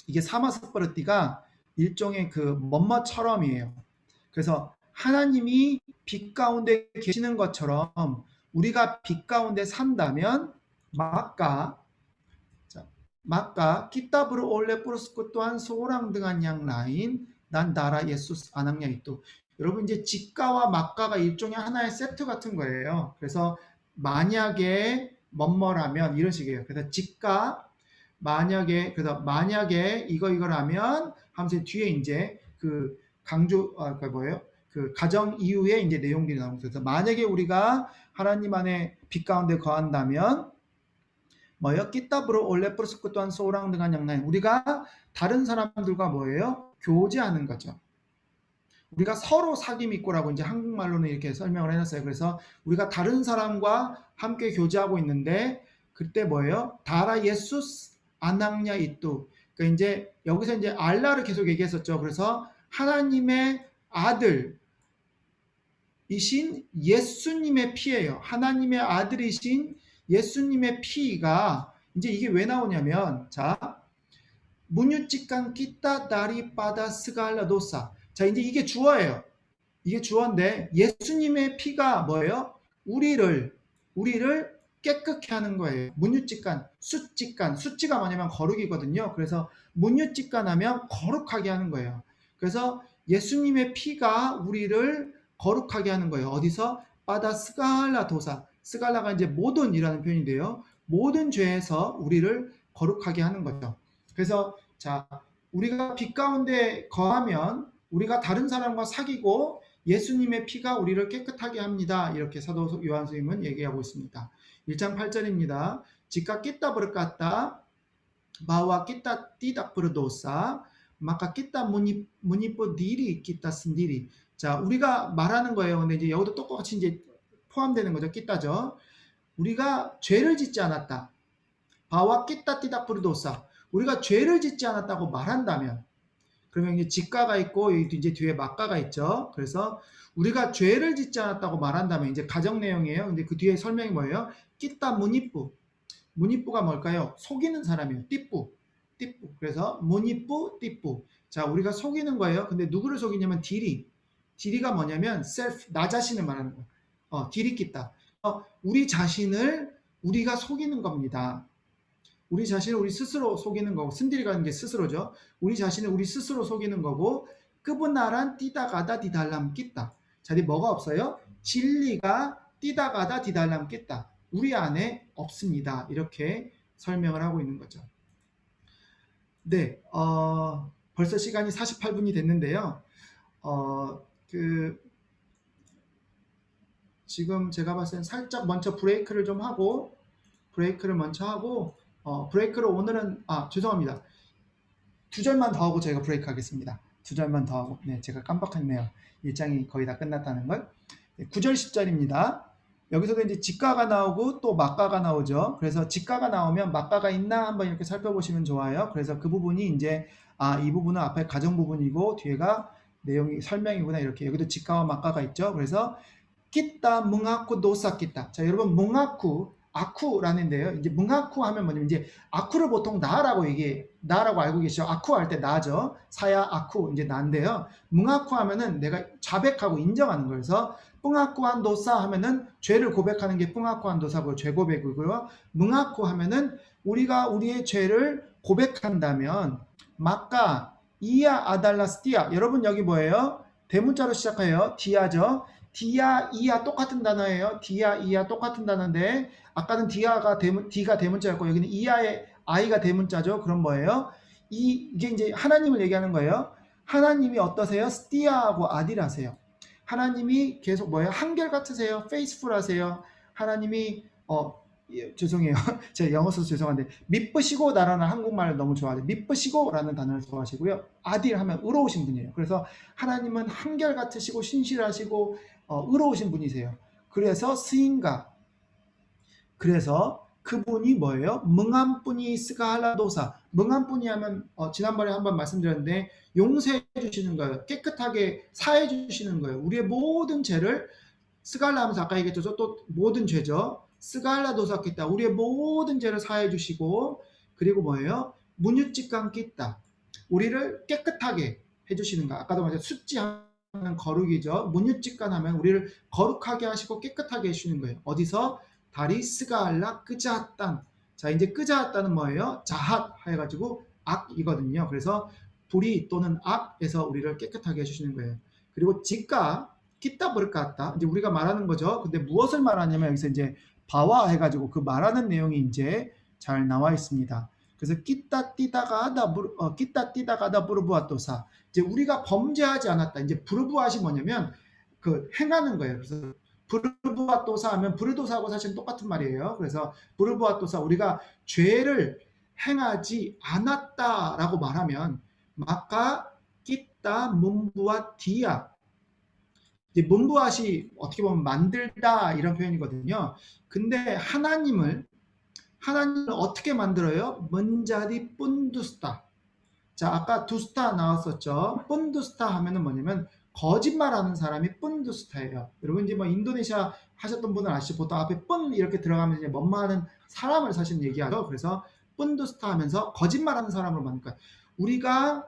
이게 사마스포르티가 일종의 그 뭐뭐처럼이에요. 그래서 하나님이 빛 가운데 계시는 것처럼 우리가 빛 가운데 산다면 마까 키타브르 올레 포르스코 또한 소랑 등한 양 라인 난 나라 예수스 아낙냐 이또. 여러분 이제 지가와 막가가 일종의 하나의 세트 같은 거예요. 그래서 만약에 뭐뭐라면 이런 식이에요. 그래서 지가 만약에 이거라면 하면서 뒤에 이제 그 강조 그 가정 이후에 이제 내용들이 나오고, 그래서 만약에 우리가 하나님 안에 빛 가운데 거한다면 뭐예요? 끼따브로 올레 프로스크 또한 소랑 등한 양나인, 우리가 다른 사람들과 뭐예요? 교제하는 거죠. 우리가 서로 사귐 있고라고 이제 한국말로는 이렇게 설명을 해놨어요. 그래서 우리가 다른 사람과 함께 교제하고 있는데 그때 뭐예요? 다라 예수스 아낙냐 이뚜. 그러니까 이제 여기서 이제 알라를 계속 얘기했었죠. 그래서 하나님의 아들이신 예수님의 피예요. 하나님의 아들이신 예수님의 피가 이제 이게 왜 나오냐면, 자, 문유직간 끼따 다리 빠다 스갈라도사. 자, 이제 이게 주어예요. 이게 주어인데 예수님의 피가 뭐예요? 우리를 깨끗게 하는 거예요. 문유직간, 수찌가 뭐냐면 거룩이거든요. 그래서 문유직간 하면 거룩하게 하는 거예요. 그래서 예수님의 피가 우리를 거룩하게 하는 거예요. 어디서? 빠다 스갈라도사. 스갈라가 이제 모든이라는 표현인데요. 모든 죄에서 우리를 거룩하게 하는 거죠. 그래서 자, 우리가 빛 가운데 거하면 우리가 다른 사람과 사귀고 예수님의 피가 우리를 깨끗하게 합니다. 이렇게 사도 요한 선생님은 얘기하고 있습니다. 1장 8절입니다. 지가 끼따 버릇 같다. bahwa kita tidak berdosa, maka kita menipu diri kita sendiri. 자, 우리가 말하는 거예요. 근데 이제 여기도 똑같이 이제 포함되는 거죠. kita 죠. 우리가 죄를 짓지 않았다. bahwa kita tidak berdosa. 우리가 죄를 짓지 않았다고 말한다면, 그러면 이제 직가가 있고 여기 이제 뒤에 막가가 있죠. 그래서 우리가 죄를 짓지 않았다고 말한다면 이제 가정 내용이에요. 근데 그 뒤에 설명이 뭐예요? kita menipu. menipu가 뭘까요? 속이는 사람이에요. 띠뿌. 띠뿌. 그래서 menipu, 띠뿌. 자, 우리가 속이는 거예요. 근데 누구를 속이냐면 디리. 디리가 뭐냐면 self, 나 자신을 말하는 거예요. 디리끼다. 우리 자신을 우리가 속이는 겁니다. 우리 자신을 우리 스스로 속이는 거고, 쓴디리가는 게 스스로죠. 우리 자신을 우리 스스로 속이는 거고, 끄분나란 띠다가다 디달람 끼다. 자, 뭐가 없어요? 진리가 띠다가다 디달람 끼다. 우리 안에 없습니다. 이렇게 설명을 하고 있는 거죠. 네, 벌써 시간이 48분이 됐는데요. 지금 제가 봤을 땐 살짝 먼저 브레이크를 먼저 하고, 브레이크를 오늘은, 죄송합니다. 2절만 더 하고 저희가 브레이크 하겠습니다. 2절만 더 하고. 네, 제가 깜빡했네요. 일장이 거의 다 끝났다는 걸. 네, 9절, 10절입니다. 여기서도 이제 직가가 나오고 또 막가가 나오죠. 그래서 직가가 나오면 막가가 있나 한번 이렇게 살펴보시면 좋아요. 그래서 그 부분이 이제, 이 부분은 앞에 가정 부분이고 뒤에가 내용이 설명이구나. 이렇게 여기도 직가와 막가가 있죠. 그래서 끼따 뭉아쿠 노사 끼따. 자, 여러분 뭉아쿠 아쿠라는데요. 이제 뭉아쿠 하면 뭐냐면 이제 아쿠를 보통 나라고 알고 계시죠. 아쿠 할 때 나죠. 사야 아쿠 이제 나인데요. 뭉아쿠 하면은 내가 자백하고 인정하는 거예요. 그래서 뿡아쿠한 도사 하면은 죄를 고백하는 게 뿡아쿠한 도사고 죄 고백이고요. 뭉아쿠 하면은 우리가 우리의 죄를 고백한다면 마까 이야 아달라스티아. 여러분 여기 뭐예요? 대문자로 시작해요. 디아죠. 디아, 이야 똑같은 단어예요. 디아, 이야 똑같은 단어인데 아까는 디가 대문자였고 여기는 이야의 아이가 대문자죠. 그럼 뭐예요? 이게 이제 하나님을 얘기하는 거예요. 하나님이 어떠세요? 스티아하고 아딜하세요. 하나님이 계속 뭐예요? 한결같으세요. 페이스풀하세요. 하나님이 죄송해요. 제가 영어 써서 죄송한데 미쁘시고 나라는 한국말을 너무 좋아해요. 미쁘시고라는 단어를 좋아하시고요. 아딜 하면 의로우신 분이에요. 그래서 하나님은 한결같으시고 신실하시고 의로우신 분이세요. 그래서 스인가. 그래서 그분이 뭐예요? 멍한분이 스가할라도사. 멍한분이 하면 지난번에 한번 말씀드렸는데 용서해 주시는 거예요. 깨끗하게 사해 주시는 거예요. 우리의 모든 죄를 스갈라 하면서 아까 얘기했죠. 또 모든 죄죠. 스갈라도사 끼다. 우리의 모든 죄를 사해 주시고 그리고 뭐예요? 문유직강 끼다. 우리를 깨끗하게 해 주시는 거. 아까도 말했죠. 숫지하는 거룩이죠. 문유직간 하면 우리를 거룩하게 하시고 깨끗하게 해 주시는 거예요. 어디서? 다리 스갈라 끄자앗단. 자, 이제 끄자앗단은 뭐예요? 자핫 해가지고 악이거든요. 그래서 불의 또는 악에서 우리를 깨끗하게 해주시는 거예요. 그리고 직가 끼따 버릇갔다. 이제 우리가 말하는 거죠. 근데 무엇을 말하냐면 여기서 이제 바와 해가지고 그 말하는 내용이 이제 잘 나와 있습니다. 그래서 끼따 띠다가다 부르부아토사. 이제 우리가 범죄하지 않았다. 이제 부르부아시 뭐냐면 그 행하는 거예요. 그래서 부르부아토사 하면 부르도사하고 사실 똑같은 말이에요. 그래서 부르부아토사 우리가 죄를 행하지 않았다라고 말하면 마카 끼따 문부아 디아. 이제 문부아시 어떻게 보면 만들다 이런 표현이거든요. 근데 하나님을 어떻게 만들어요? 먼자디 뿐두스타. 자, 아까 두스타 나왔었죠. 뿐두스타 하면은 뭐냐면 거짓말하는 사람이 뿐두스타예요. 여러분 이제 뭐 인도네시아 하셨던 분은 아시죠? 보통 앞에 뿐 이렇게 들어가면 이제 뭔마하는 사람을 사실 얘기하죠. 그래서 뿐두스타 하면서 거짓말하는 사람으로 만들 거예요. 우리가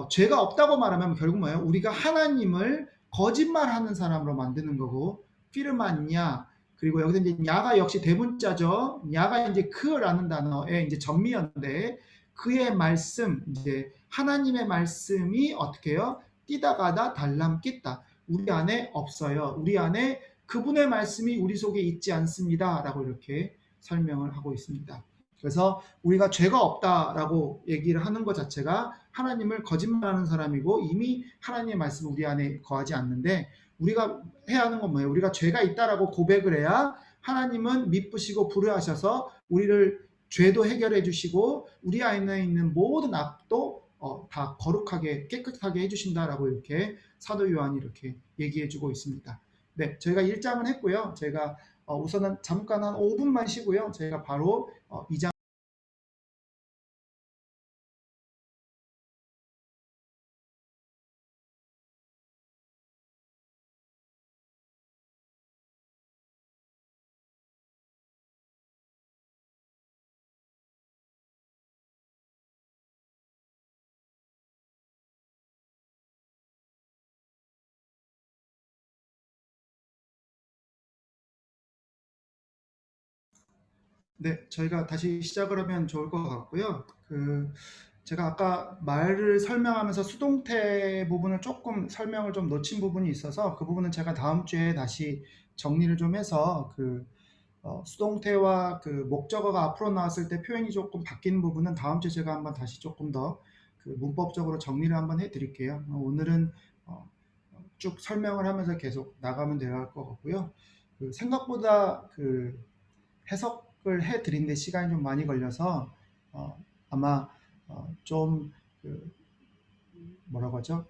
죄가 없다고 말하면 결국 뭐예요? 우리가 하나님을 거짓말하는 사람으로 만드는 거고 피르만냐 그리고 여기서 이제 야가 역시 대문자죠. 야가 이제 그라는 단어의 이제 전미어인데 그의 말씀 이제 하나님의 말씀이 어떻게 해요? 띠다가다 달람끼다. 우리 안에 없어요. 우리 안에 그분의 말씀이 우리 속에 있지 않습니다. 라고 이렇게 설명을 하고 있습니다. 그래서 우리가 죄가 없다라고 얘기를 하는 것 자체가 하나님을 거짓말하는 사람이고 이미 하나님의 말씀은 우리 안에 거하지 않는데 우리가 해야 하는 건 뭐예요? 우리가 죄가 있다라고 고백을 해야 하나님은 미쁘시고 불의하셔서 우리를 죄도 해결해 주시고 우리 안에 있는 모든 악도 다 거룩하게 깨끗하게 해주신다라고 이렇게 사도 요한이 이렇게 얘기해 주고 있습니다. 네, 저희가 1장은 했고요. 제가 우선은 잠깐 한 5분만 쉬고요. 저희가 바로 2장 네, 저희가 다시 시작을 하면 좋을 것 같고요. 제가 아까 말을 설명하면서 수동태 부분을 조금 설명을 좀 놓친 부분이 있어서 그 부분은 제가 다음 주에 다시 정리를 좀 해서 수동태와 그 목적어가 앞으로 나왔을 때 표현이 조금 바뀌는 부분은 다음 주에 제가 한번 다시 조금 더 그 문법적으로 정리를 한번 해드릴게요. 오늘은 쭉 설명을 하면서 계속 나가면 될 것 같고요. 생각보다 해석을 해드리는데 시간이 좀 많이 걸려서 아마 좀 뭐라고 하죠?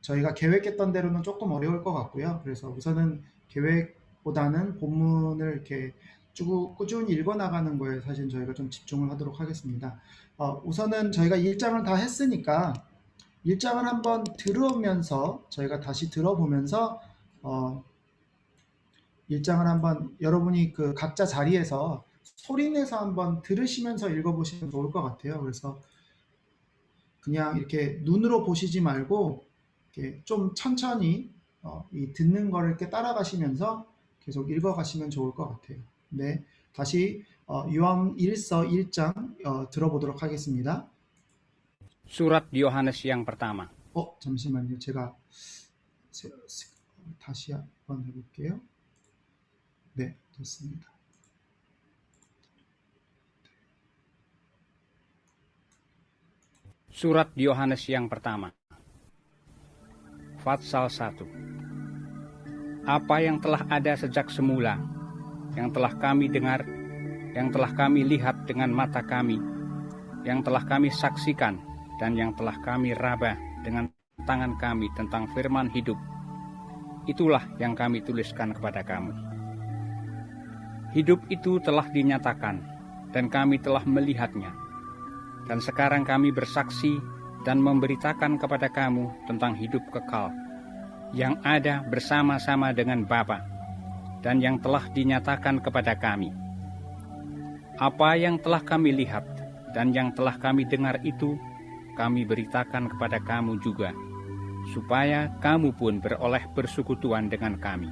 저희가 계획했던 대로는 조금 어려울 것 같고요. 그래서 우선은 계획보다는 본문을 이렇게 꾸준히 읽어 나가는 거에 사실 저희가 좀 집중을 하도록 하겠습니다. 우선은 저희가 1장을 다 했으니까 1장을 한번 들으면서 저희가 다시 들어보면서 1장을 한번 여러분이 각자 자리에서 소리내서 한번 들으시면서 읽어보시면 좋을 것 같아요. 그래서 그냥 이렇게 눈으로 보시지 말고 이렇게 좀 천천히 이 듣는 거를 이렇게 따라가시면서 계속 읽어가시면 좋을 것 같아요. 네, 다시 요한 1서 1장 들어보도록 하겠습니다. Surat Yohanes yang pertama. 잠시만요. 제가 다시 한번 해볼게요. 네, 됐습니다. Surat Yohanes yang pertama. Fatsal 1. Apa yang telah ada sejak semula, yang telah kami dengar, yang telah kami lihat dengan mata kami, yang telah kami saksikan, dan yang telah kami raba dengan tangan kami tentang firman hidup, itulah yang kami tuliskan kepada kamu. Hidup itu telah dinyatakan, dan kami telah melihatnya. Dan sekarang kami bersaksi dan memberitakan kepada kamu tentang hidup kekal, yang ada bersama-sama dengan Bapa, dan yang telah dinyatakan kepada kami. Apa yang telah kami lihat dan yang telah kami dengar itu, kami beritakan kepada kamu juga, supaya kamu pun beroleh persekutuan dengan kami.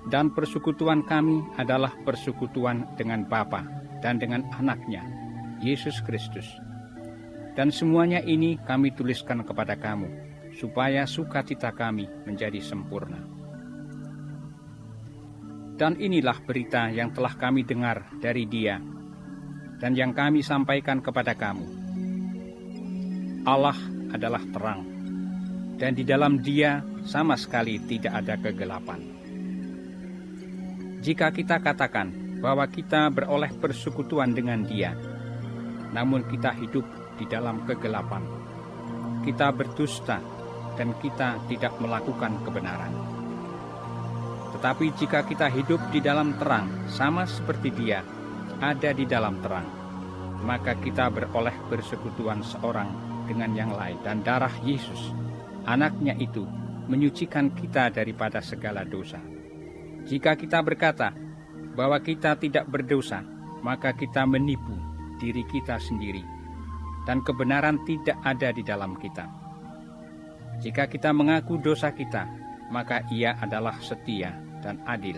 Dan persekutuan kami adalah persekutuan dengan Bapa dan dengan Anaknya, Yesus Kristus. Dan semuanya ini kami tuliskan kepada kamu, supaya sukacita kami menjadi sempurna. Dan inilah berita yang telah kami dengar dari Dia, dan yang kami sampaikan kepada kamu. Allah adalah terang, dan di dalam Dia sama sekali tidak ada kegelapan. Jika kita katakan bahwa kita beroleh persekutuan dengan Dia, namun kita hidup di dalam kegelapan, kita berdusta dan kita tidak melakukan kebenaran. Tetapi jika kita hidup di dalam terang, sama seperti Dia ada di dalam terang, maka kita beroleh persekutuan seorang dengan yang lain, dan darah Yesus, Anaknya itu, menyucikan kita daripada segala dosa. Jika kita berkata bahwa kita tidak berdosa, maka kita menipu diri kita sendiri, dan kebenaran tidak ada di dalam kita. Jika kita mengaku dosa kita, maka Ia adalah setia dan adil,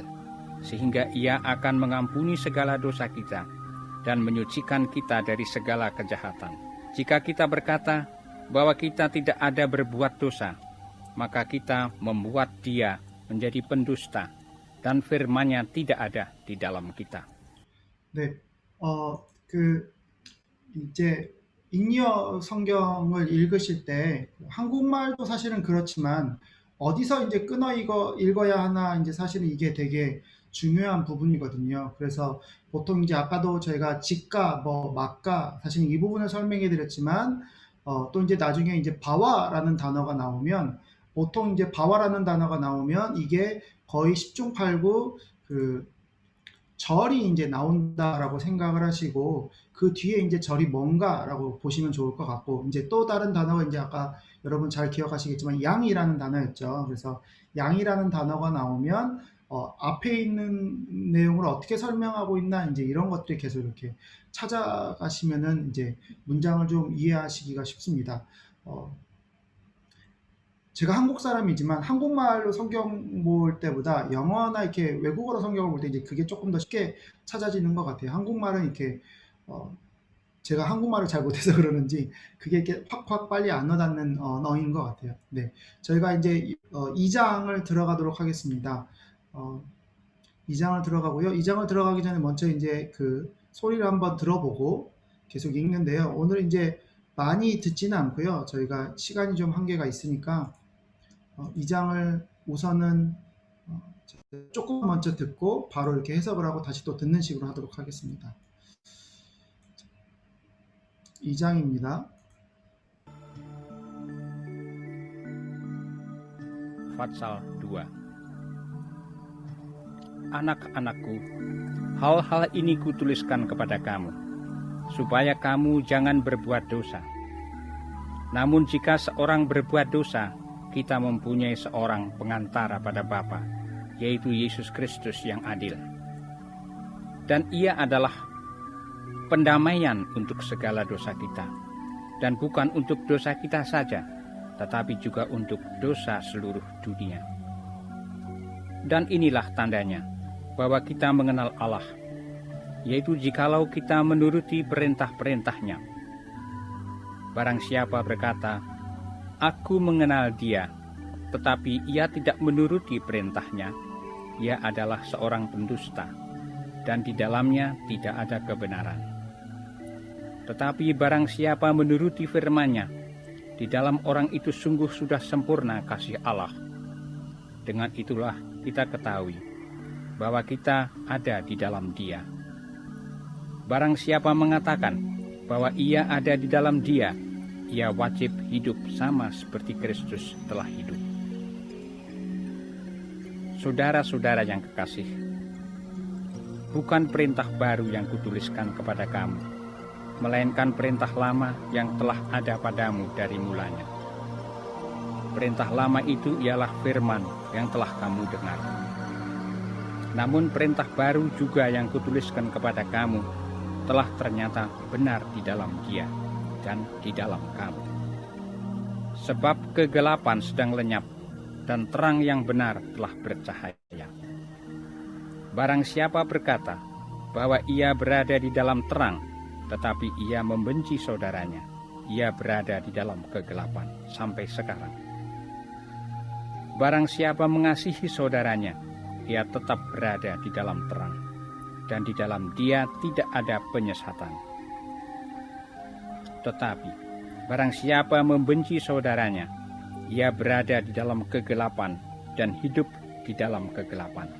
sehingga Ia akan mengampuni segala dosa kita dan menyucikan kita dari segala kejahatan. Jika kita berkata bahwa kita tidak ada berbuat dosa, maka kita membuat Dia menjadi pendusta, dan firman-Nya tidak ada di dalam kita. 네, 이제 잉여 성경을 읽으실 때 한국말도 사실은 그렇지만 어디서 이제 끊어 읽어야 하나 이제 사실은 이게 되게 중요한 부분이거든요. 그래서 보통 이제 아까도 저희가 직가, 뭐 막가, 사실 이 부분을 설명해 드렸지만 또 이제 나중에 이제 바와라는 단어가 나오면 보통 이제 바와라는 단어가 나오면 이게 거의 10중 8구 그 절이 이제 나온다라고 생각을 하시고 그 뒤에 이제 절이 뭔가라고 보시면 좋을 것 같고 이제 또 다른 단어가 이제 아까 여러분 잘 기억하시겠지만 양이라는 단어였죠. 그래서 양이라는 단어가 나오면 앞에 있는 내용을 어떻게 설명하고 있나 이제 이런 것들이 계속 이렇게 찾아가시면은 이제 문장을 좀 이해하시기가 쉽습니다. 어, 제가 한국 사람이지만 한국말로 성경 볼 때보다 영어나 이렇게 외국어로 성경을 볼 때 이제 그게 조금 더 쉽게 찾아지는 것 같아요. 한국말은 이렇게 어, 제가 한국말을 잘 못해서 그러는지 그게 이렇게 확확 빨리 안 와닿는 언어인 것 같아요. 네, 저희가 이제 2장을 들어가도록 하겠습니다. 2장을 들어가고요. 2장을 들어가기 전에 먼저 이제 그 소리를 한번 들어보고 계속 읽는데요. 오늘 이제 많이 듣지는 않고요. 저희가 시간이 좀 한계가 있으니까 2장을 우선은 조금 먼저 듣고 바로 이렇게 해석을 하고 다시 또 듣는 식으로 하도록 하겠습니다. 2장입니다. Fatsal 2. Anak-anakku, hal-hal ini kutuliskan kepada kamu, supaya kamu jangan berbuat dosa. Namun jika seorang berbuat dosa, kita mempunyai seorang pengantara pada Bapa, yaitu Yesus Kristus yang adil. Dan ia adalah pendamaian untuk segala dosa kita, dan bukan untuk dosa kita saja, tetapi juga untuk dosa seluruh dunia. Dan inilah tandanya bahwa kita mengenal Allah, yaitu jikalau kita menuruti perintah-perintahnya. Barang siapa berkata, "Aku mengenal Dia," tetapi ia tidak menuruti perintahnya, ia adalah seorang pendusta, dan di dalamnya tidak ada kebenaran. Tetapi barang siapa menuruti firman-Nya, di dalam orang itu sungguh sudah sempurna kasih Allah. Dengan itulah kita ketahui bahwa kita ada di dalam Dia. Barang siapa mengatakan bahwa ia ada di dalam Dia, ia wajib hidup sama seperti Kristus telah hidup. Saudara-saudara yang kekasih, bukan perintah baru yang kutuliskan kepada kamu, melainkan perintah lama yang telah ada padamu dari mulanya. Perintah lama itu ialah firman yang telah kamu dengar. Namun perintah baru juga yang kutuliskan kepada kamu telah ternyata benar di dalam Dia dan di dalam kamu. Sebab kegelapan sedang lenyap dan terang yang benar telah bercahaya. Barang siapa berkata bahwa ia berada di dalam terang, tetapi ia membenci saudaranya, ia berada di dalam kegelapan sampai sekarang. Barang siapa mengasihi saudaranya, ia tetap berada di dalam terang, dan di dalam Dia tidak ada penyesatan. Tetapi barang siapa membenci saudaranya, ia berada di dalam kegelapan dan hidup di dalam kegelapan.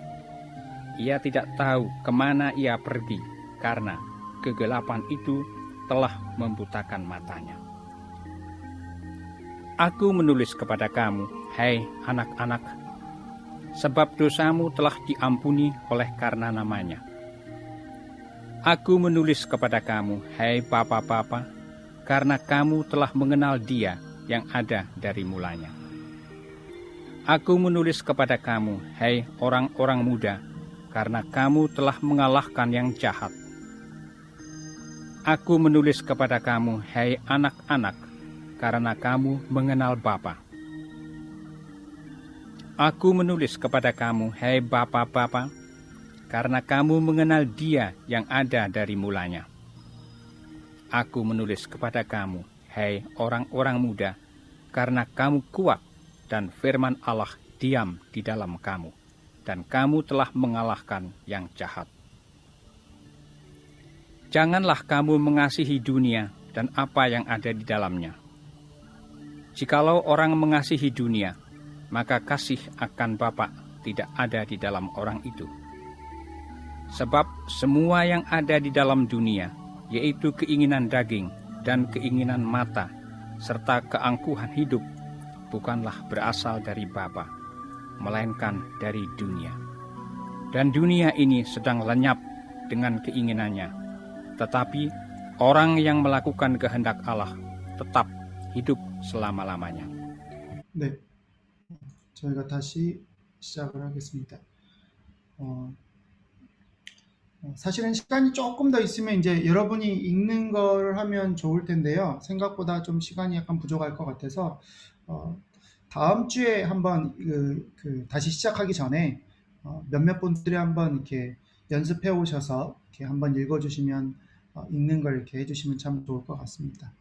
Ia tidak tahu kemana ia pergi, karena kegelapan itu telah membutakan matanya. Aku menulis kepada kamu, hai anak-anak, sebab dosamu telah diampuni oleh karena namanya. Aku menulis kepada kamu, hai bapa-bapa, karena kamu telah mengenal Dia yang ada dari mulanya. Aku menulis kepada kamu, hai orang-orang muda, karena kamu telah mengalahkan yang jahat. Aku menulis kepada kamu, hai anak-anak, karena kamu mengenal Bapa. Aku menulis kepada kamu, hai bapa-bapa, karena kamu mengenal Dia yang ada dari mulanya. Aku menulis kepada kamu, hai orang-orang muda, karena kamu kuat dan firman Allah diam di dalam kamu, dan kamu telah mengalahkan yang jahat. Janganlah kamu mengasihi dunia dan apa yang ada di dalamnya. Jikalau orang mengasihi dunia, maka kasih akan Bapa tidak ada di dalam orang itu. Sebab semua yang ada di dalam dunia, yaitu keinginan daging dan keinginan mata, serta keangkuhan hidup, bukanlah berasal dari Bapa, melainkan dari dunia. Dan dunia ini sedang lenyap dengan keinginannya, tetapi orang yang melakukan kehendak Allah tetap hidup selama-lamanya. 네, 저희가 다시 시작을 하겠습니다. 사실은 시간이 조금 더 있으면 이제 여러분이 읽는 걸 하면 좋을 텐데요. 생각보다 좀 시간이 약간 부족할 것 같아서 다음 주에 한번 다시 시작하기 전에 몇몇 분들이 한번 이렇게 연습해 오셔서 이렇게 한번 읽어주시면 읽는 걸 이렇게 해주시면 참 좋을 것 같습니다.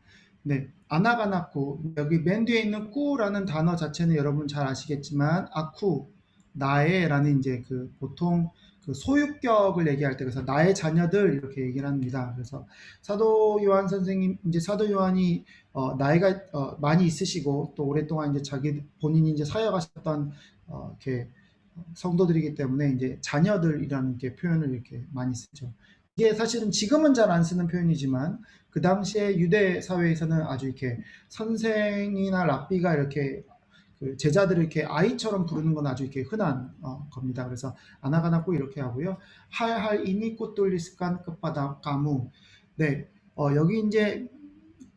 네, 아나가나쿠, 여기 맨 뒤에 있는 꾸라는 단어 자체는 여러분 잘 아시겠지만 아쿠, 나의라는 이제 그 보통 그 소유격을 얘기할 때 그래서 나의 자녀들 이렇게 얘기를 합니다. 그래서 사도 요한 선생님 이제 사도 요한이 나이가 많이 있으시고 또 오랫동안 이제 자기 본인이 이제 사역하셨던 이렇게 성도들이기 때문에 이제 자녀들이라는 게 표현을 이렇게 많이 쓰죠. 이게 사실은 지금은 잘 안 쓰는 표현이지만 그 당시에 유대 사회에서는 아주 이렇게 선생이나 랍비가 이렇게 그 제자들을 이렇게 아이처럼 부르는 건 아주 이렇게 흔한 겁니다. 그래서 아나가나꾸 이렇게 하고요. 할할 이니꾸뚫리스칸 끝바다 까무. 네, 여기 이제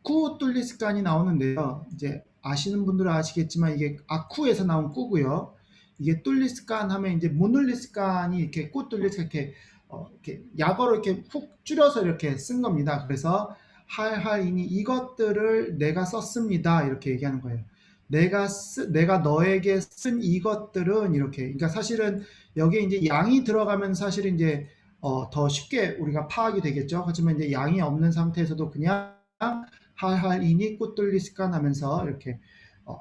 꾸뚫리스칸이 나오는데요. 이제 아시는 분들은 아시겠지만 이게 아쿠에서 나온 꾸고요. 이게 뚫리스칸 하면 이제 모눌리스칸이 이렇게 꾸뚫리스칸 이렇게 약어로 이렇게 훅 줄여서 이렇게 쓴 겁니다. 그래서 할할이니 이것들을 내가 썼습니다. 이렇게 얘기하는 거예요. 내가 너에게 쓴 이것들은 이렇게. 그러니까 사실은 여기에 이제 양이 들어가면 사실은 이제 더 쉽게 우리가 파악이 되겠죠. 하지만 이제 양이 없는 상태에서도 그냥 할할이니 꾸뚫리스칸 하면서 이렇게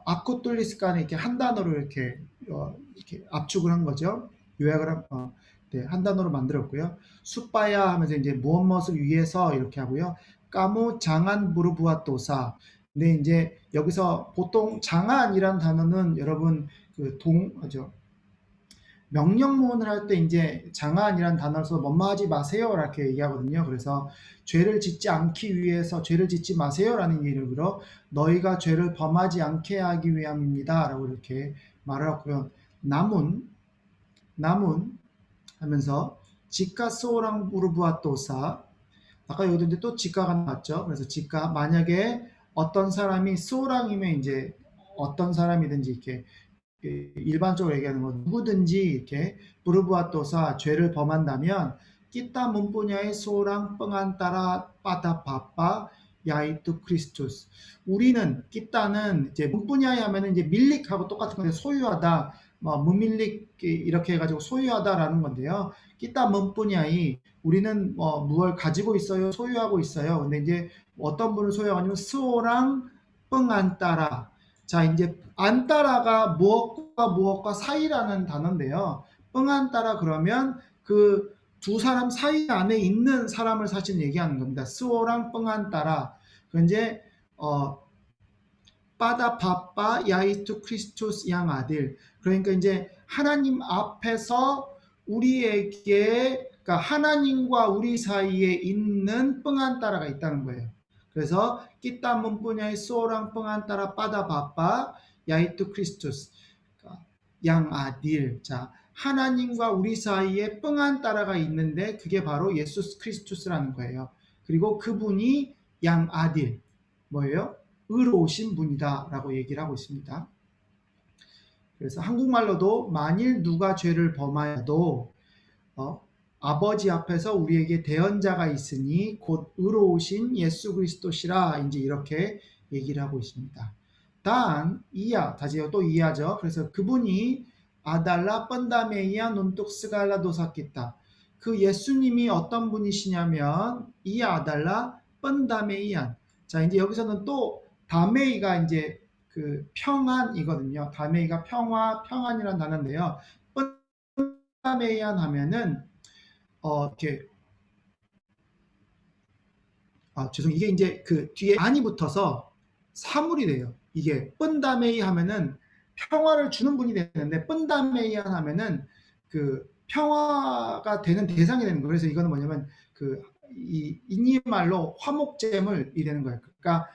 아쿠뚫리스칸을 이렇게 한 단어로 이렇게 압축을 한 거죠. 요약을 한 단어로 만들었고요. 수빠야 하면서 이제 무엇을 위해서 이렇게 하고요. 까무 장안 부르부아또사. 근데 이제 여기서 보통 장안이란 단어는 여러분 명령문을 할 때 이제 장안이란 단어를 써서 뭐하지 마세요 이렇게 얘기하거든요. 그래서 죄를 짓지 않기 위해서 죄를 짓지 마세요라는 이름으로 너희가 죄를 범하지 않게 하기 위함입니다 라고 이렇게 말을 하고요. 나문 하면서 지카 소랑 부르부아또사. 아까 여기도 이제 또 지카가 나왔죠. 그래서 지카 만약에 어떤 사람이 소랑이면 이제 어떤 사람이든지 이렇게 일반적으로 얘기하는 건 누구든지 이렇게 부르부아또사 죄를 범한다면 끼따 문뿌냐의 소랑 뻥안 따라 빠다 바빠 야이투 크리스투스. 우리는 끼따는 이제 문뿌냐이 하면은 이제 밀릭하고 똑같은 건데 소유하다, 무밀릭 이렇게 해가지고 소유하다라는 건데요. 끼따 문뿌냐이 우리는 무엇을 가지고 있어요, 소유하고 있어요. 근데 이제 어떤 분을 소유하냐면 스오랑 뻥안 따라. 자, 이제 안따라가 무엇과 사이라는 단어인데요. 뻥안따라 그러면 그 두 사람 사이 안에 있는 사람을 사실 얘기하는 겁니다. 스오랑 뻥안따라. 그 이제 빠다 바빠 야이투 크리스토스 양 아들. 그러니까 이제 하나님 앞에서 우리에게 그러니까 하나님과 우리 사이에 있는 뻥안따라가 있다는 거예요. 그래서 끼따 문뿌냐의 소랑 뻥안 따라 빠다 바빠 야이투 크리스투스 양 아딜. 자, 하나님과 우리 사이에 뻥안 따라가 있는데 그게 바로 예수 크리스투스라는 거예요. 그리고 그분이 양 아딜 뭐예요? 의로우신 분이다라고 얘기를 하고 있습니다. 그래서 한국말로도 만일 누가 죄를 범하여도 아버지 앞에서 우리에게 대언자가 있으니 곧 의로우신 예수 그리스도시라 이제 이렇게 얘기를 하고 있습니다. 단 이야 다시 또 이야죠. 그래서 그분이 아달라 뻔다메이야 논뚝스갈라 도사키타. 그 예수님이 어떤 분이시냐면 이야 아달라 뻔다메이안. 자, 이제 여기서는 또 다메이가 이제 그 평안이거든요. 다메이가 평안이란 단어인데요. 뻔다메이안 하면은 이렇게 이게 이제 그 뒤에 안이 붙어서 사물이 돼요. 이게 뻔다메이 하면은 평화를 주는 분이 되는데 뻔다메이안 하면은 그 평화가 되는 대상이 되는 거예요. 그래서 이거는 뭐냐면 그 이 인이 말로 화목제물 이되는 거예요. 그러니까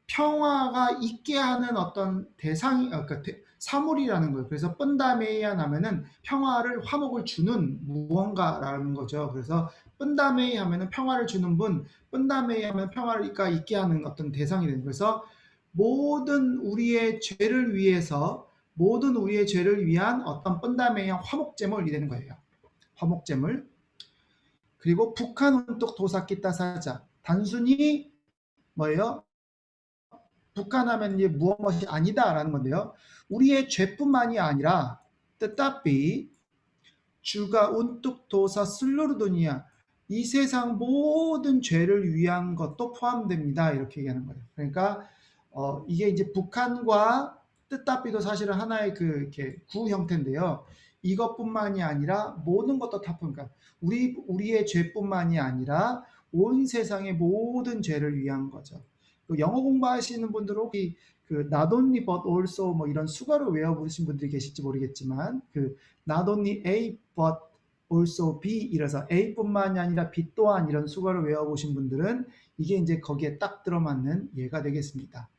평화가 있게 하는 어떤 대상이 그러니까 사물이라는 거예요. 그래서 뻔다메이안 하면은 평화를 화목을 주는 무언가라는 거죠. 그래서 뻔다메이 하면은 평화를 주는 분, 뻔다메이 하면 평화가 있게 하는 어떤 대상이 되는 거예요. 그래서 모든 우리의 죄를 위해서 모든 우리의 죄를 위한 어떤 뻔다메이한 화목제물이 되는 거예요. 화목제물. 그리고 북한 운뚝 도사키타 사자. 단순히 뭐예요? 북한하면 이제 무엇이 아니다라는 건데요. 우리의 죄뿐만이 아니라 tetapi 주가 운뚝 도사 슬루르도니아 이 세상 모든 죄를 위한 것도 포함됩니다. 이렇게 얘기하는 거예요. 그러니까 이게 이제 북한과 뜻답비도 사실은 하나의 그 이렇게 구 형태인데요. 이것뿐만이 아니라 모든 것도 다 그러니까 우리의 죄뿐만이 아니라 온 세상의 모든 죄를 위한 거죠. 영어 공부하시는 분들은 혹시 그 not only but also 뭐 이런 수거를 외워 보신 분들이 계실지 모르겠지만 그 not only A but also B 이래서 A뿐만이 아니라 B 또한 이런 수거를 외워 보신 분들은 이게 이제 거기에 딱 들어맞는 예가 되겠습니다.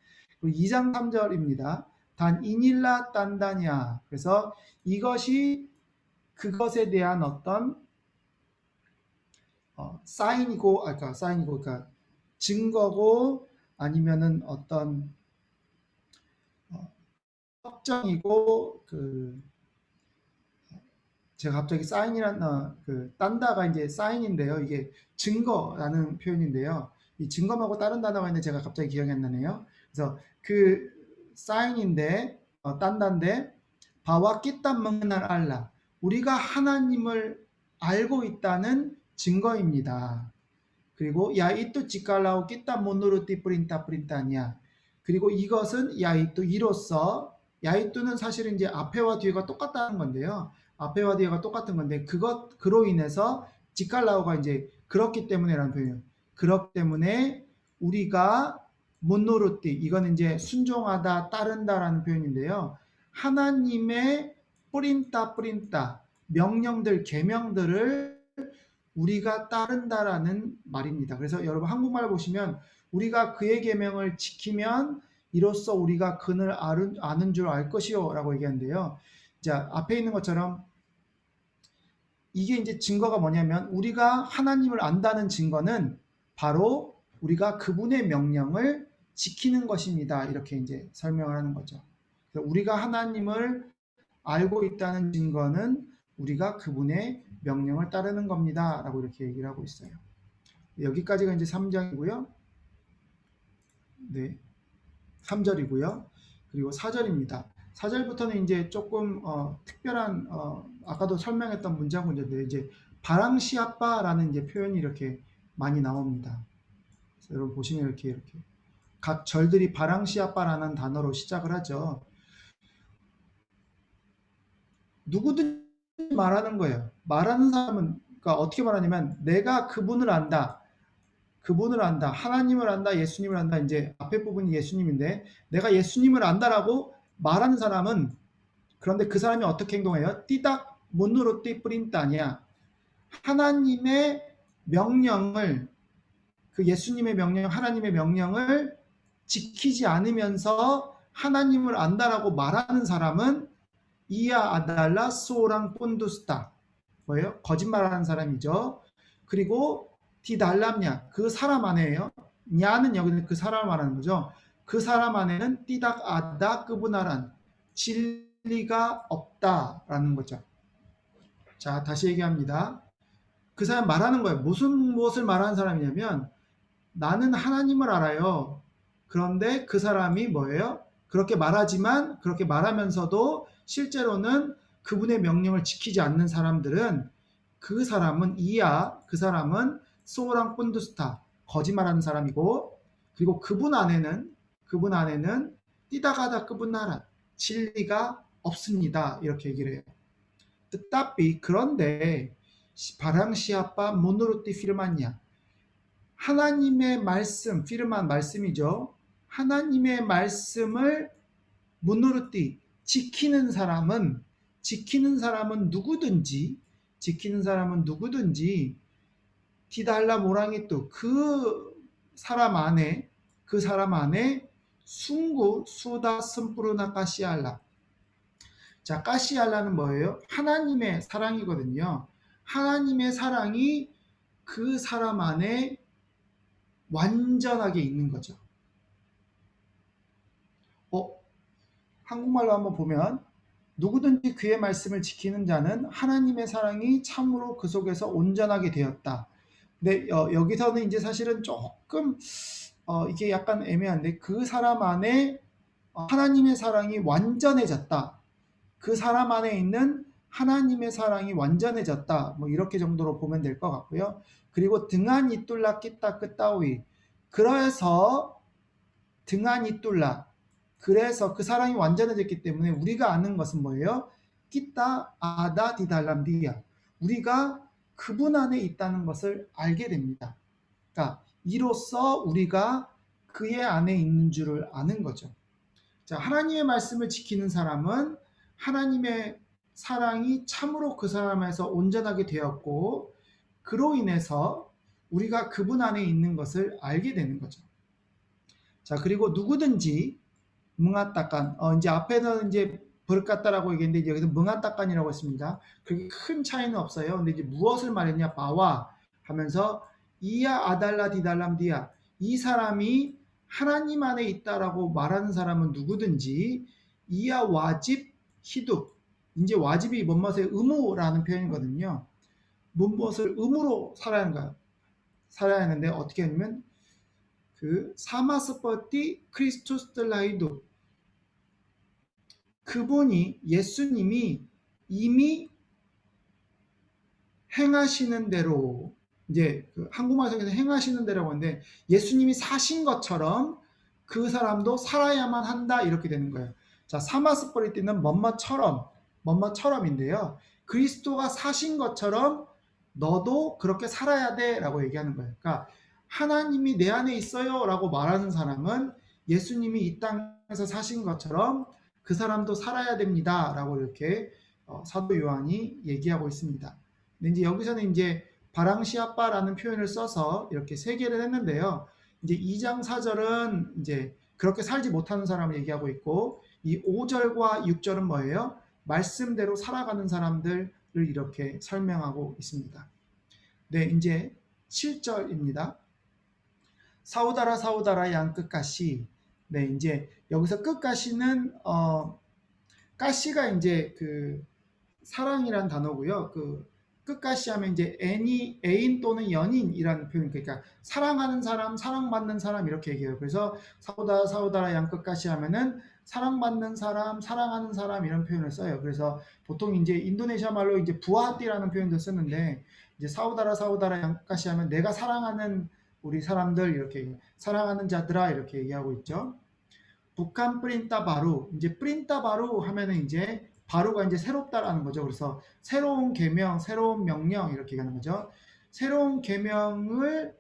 그리고 2장 3절입니다. 단 이닐라 딴다냐. 그래서 이것이 그것에 대한 어떤 사인이고, 그러니까 증거고 아니면은 어떤 확정이고 제가 갑자기 사인이란 그 딴다가 이제 사인인데요. 이게 증거라는 표현인데요. 이 증거하고 다른 단어가 있는데 제가 갑자기 기억이 안 나네요. 그래서 그 사인인데 딴다인데 바와 끼땀 먹는 날 알라. 우리가 하나님을 알고 있다는 증거입니다. 그리고 야이뚜 지칼라오 끼땀 모노르티 프린타니야. 그리고 이것은 야이뚜 이로써 야이뚜는 사실은 이제 앞에와 뒤가 똑같다는 건데요. 앞에와 뒤가 똑같은 건데 그로 인해서 지칼라오가 이제 그렇기 때문에라는 표현이에요. 그렇기 때문에 우리가 모노르티 이거는 이제 순종하다 따른다라는 표현인데요. 하나님의 뿌린타 명령들 계명들을 우리가 따른다라는 말입니다. 그래서 여러분 한국말 보시면 우리가 그의 계명을 지키면 이로써 우리가 그를 아는 줄 알 것이요 라고 얘기하는데요. 자, 앞에 있는 것처럼 이게 이제 증거가 뭐냐면 우리가 하나님을 안다는 증거는 바로 우리가 그분의 명령을 지키는 것입니다. 이렇게 이제 설명을 하는 거죠. 우리가 하나님을 알고 있다는 증거는 우리가 그분의 명령을 따르는 겁니다. 라고 이렇게 얘기를 하고 있어요. 여기까지가 이제 3장이고요. 네. 3절이고요. 그리고 4절입니다. 4절부터는 이제 조금 특별한 아까도 설명했던 문장군인데 이제 바랑시아빠라는 이제 표현이 이렇게 많이 나옵니다. 여러분 보시면 이렇게 각 절들이 바랑시아빠라는 단어로 시작을 하죠. 누구든 말하는 거예요. 말하는 사람은 그러니까 어떻게 말하냐면 내가 그분을 안다. 하나님을 안다, 예수님을 안다. 이제 앞에 부분이 예수님인데 내가 예수님을 안다라고 말하는 사람은 그런데 그 사람이 어떻게 행동해요? 띠닥 문누로띠 뿌린따냐. 하나님의 명령을 그 예수님의 명령, 하나님의 명령을 지키지 않으면서 하나님을 안다라고 말하는 사람은 이야 아달라 소랑 꼰두스타 뭐예요? 거짓말하는 사람이죠. 그리고 디달람냐 그 사람 안에요. 냐는 여기는 그 사람 말하는 거죠. 그 사람 안에는 띠닥 아다 끄부나란 진리가 없다라는 거죠. 자 다시 얘기합니다. 그 사람 말하는 거예요. 무엇을 말하는 사람이냐면 나는 하나님을 알아요. 그런데 그 사람이 뭐예요? 그렇게 말하지만 그렇게 말하면서도 실제로는 그분의 명령을 지키지 않는 사람들은 그 사람은 소랑 꾼두스타 거짓말하는 사람이고 그리고 그분 안에는 띠다가다 그분 나라 진리가 없습니다. 이렇게 얘기를 해요. 뜻답비 그런데 바랑시아빠 모노르티 피르만냐 하나님의 말씀 피르만 말씀이죠. 하나님의 말씀을 무누르띠 지키는 사람은 누구든지 디달라 모랑이또 그 사람 안에 숭구 수다 스푸르나 까시알라. 자, 까시알라는 뭐예요? 하나님의 사랑이거든요. 하나님의 사랑이 그 사람 안에 완전하게 있는 거죠. 한국말로 한번 보면 누구든지 그의 말씀을 지키는 자는 하나님의 사랑이 참으로 그 속에서 온전하게 되었다. 근데 여기서는 이제 사실은 조금 이게 약간 애매한데 그 사람 안에 하나님의 사랑이 완전해졌다. 그 사람 안에 있는 하나님의 사랑이 완전해졌다. 뭐 이렇게 정도로 보면 될 것 같고요. 그리고 등한 이뚤라 끼따 끄따위. 그래서 등한 이뚤라. 그래서 그 사랑이 완전해졌기 때문에 우리가 아는 것은 뭐예요? 끼따 아다 디달람디야. 우리가 그분 안에 있다는 것을 알게 됩니다. 그러니까 이로써 우리가 그의 안에 있는 줄을 아는 거죠. 자, 하나님의 말씀을 지키는 사람은 하나님의 사랑이 참으로 그 사람에서 온전하게 되었고 그로 인해서 우리가 그분 안에 있는 것을 알게 되는 거죠. 자, 그리고 누구든지 뭉아따깐 이제 앞에는 이제 버릇같다라고 얘기했는데 여기서 뭉아따깐이라고 했습니다. 그렇게 큰 차이는 없어요. 근데 이제 무엇을 말했냐? 바와 하면서 이야 아달라 디달람디야. 이 사람이 하나님 안에 있다라고 말하는 사람은 누구든지 이야 와집 히둑. 이제 와집이 뭔것의 의무라는 표현이거든요. 무엇을 의무로 살아야 하는데 어떻게 하냐면 그 사마스퍼티 크리스토스텔라이도 그분이 예수님이 이미 행하시는 대로 이제 그 한국말 성경에서 행하시는 대로라고 하는데 예수님이 사신 것처럼 그 사람도 살아야만 한다 이렇게 되는 거예요. 자, 사마스퍼리티는 뭐뭐처럼인데요. 그리스도가 사신 것처럼 너도 그렇게 살아야 돼 라고 얘기하는 거예요. 그러니까 하나님이 내 안에 있어요 라고 말하는 사람은 예수님이 이 땅에서 사신 것처럼 그 사람도 살아야 됩니다 라고 이렇게 사도 요한이 얘기하고 있습니다. 근데 이제 여기서는 이제 바랑시아빠라는 표현을 써서 이렇게 세 개를 했는데요. 이제 2장 4절은 이제 그렇게 살지 못하는 사람을 얘기하고 있고 이 5절과 6절은 뭐예요? 말씀대로 살아가는 사람들을 이렇게 설명하고 있습니다. 네, 이제 7절입니다. 사우다라 양 끝까시. 네, 이제 여기서 끝까시는 까시가 이제 그 사랑이란 단어고요. 그 끝까시 하면 이제 애인 또는 연인이라는 표현, 그러니까 사랑하는 사람, 사랑받는 사람 이렇게 얘기해요. 그래서 사우다라 양 끝까시 하면은 사랑받는 사람, 사랑하는 사람 이런 표현을 써요. 그래서 보통 이제 인도네시아 말로 이제 부아띠라는 표현도 쓰는데 이제 사우다라 양 끝까시 하면 내가 사랑하는 우리 사람들 이렇게 사랑하는 자들아 이렇게 얘기하고 있죠. 북한 프린타 바루 이제 프린타 바루 하면은 이제 바루가 이제 새롭다라는 거죠. 그래서 새로운 계명, 새로운 명령 이렇게 얘기하는 거죠. 새로운 계명을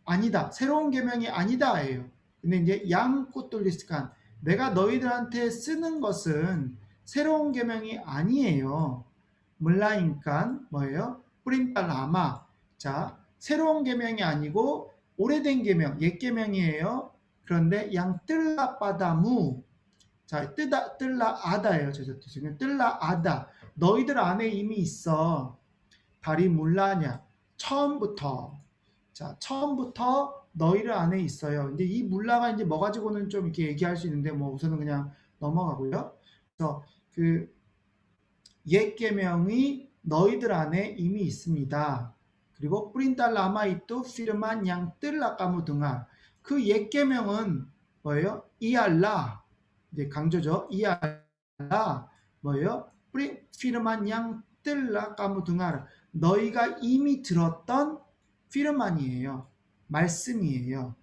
아니다. 새로운 계명이 아니다예요. 근데 이제 양꾸뚫리스칸 내가 너희들한테 쓰는 것은 새로운 계명이 아니에요. 물라인칸 뭐예요? 프린타 라마. 자, 새로운 계명이 아니고 오래된 계명, 옛 계명이에요. 그런데 양 뜰라빠다무 자, 뜰라 아다예요. 지금 뜰라 아다. 너희들 안에 이미 있어. 다리 물라냐. 처음부터. 자, 처음부터 너희들 안에 있어요. 이제 이 물라가 이제 뭐 가지고는 좀 이렇게 얘기할 수 있는데 뭐 우선은 그냥 넘어가고요. 그래서 그 옛 계명이 너희들 안에 이미 있습니다. 그리고 프린탈 라마이뚜 피르만 양 뜰라 까무등아 그 옛 계명은 뭐예요? 이알라 이제 강조죠. 이알라 뭐예요? 피르만 양 뜰라 까무등아 너희가 이미 들었던 피르만이에요. 말씀이에요.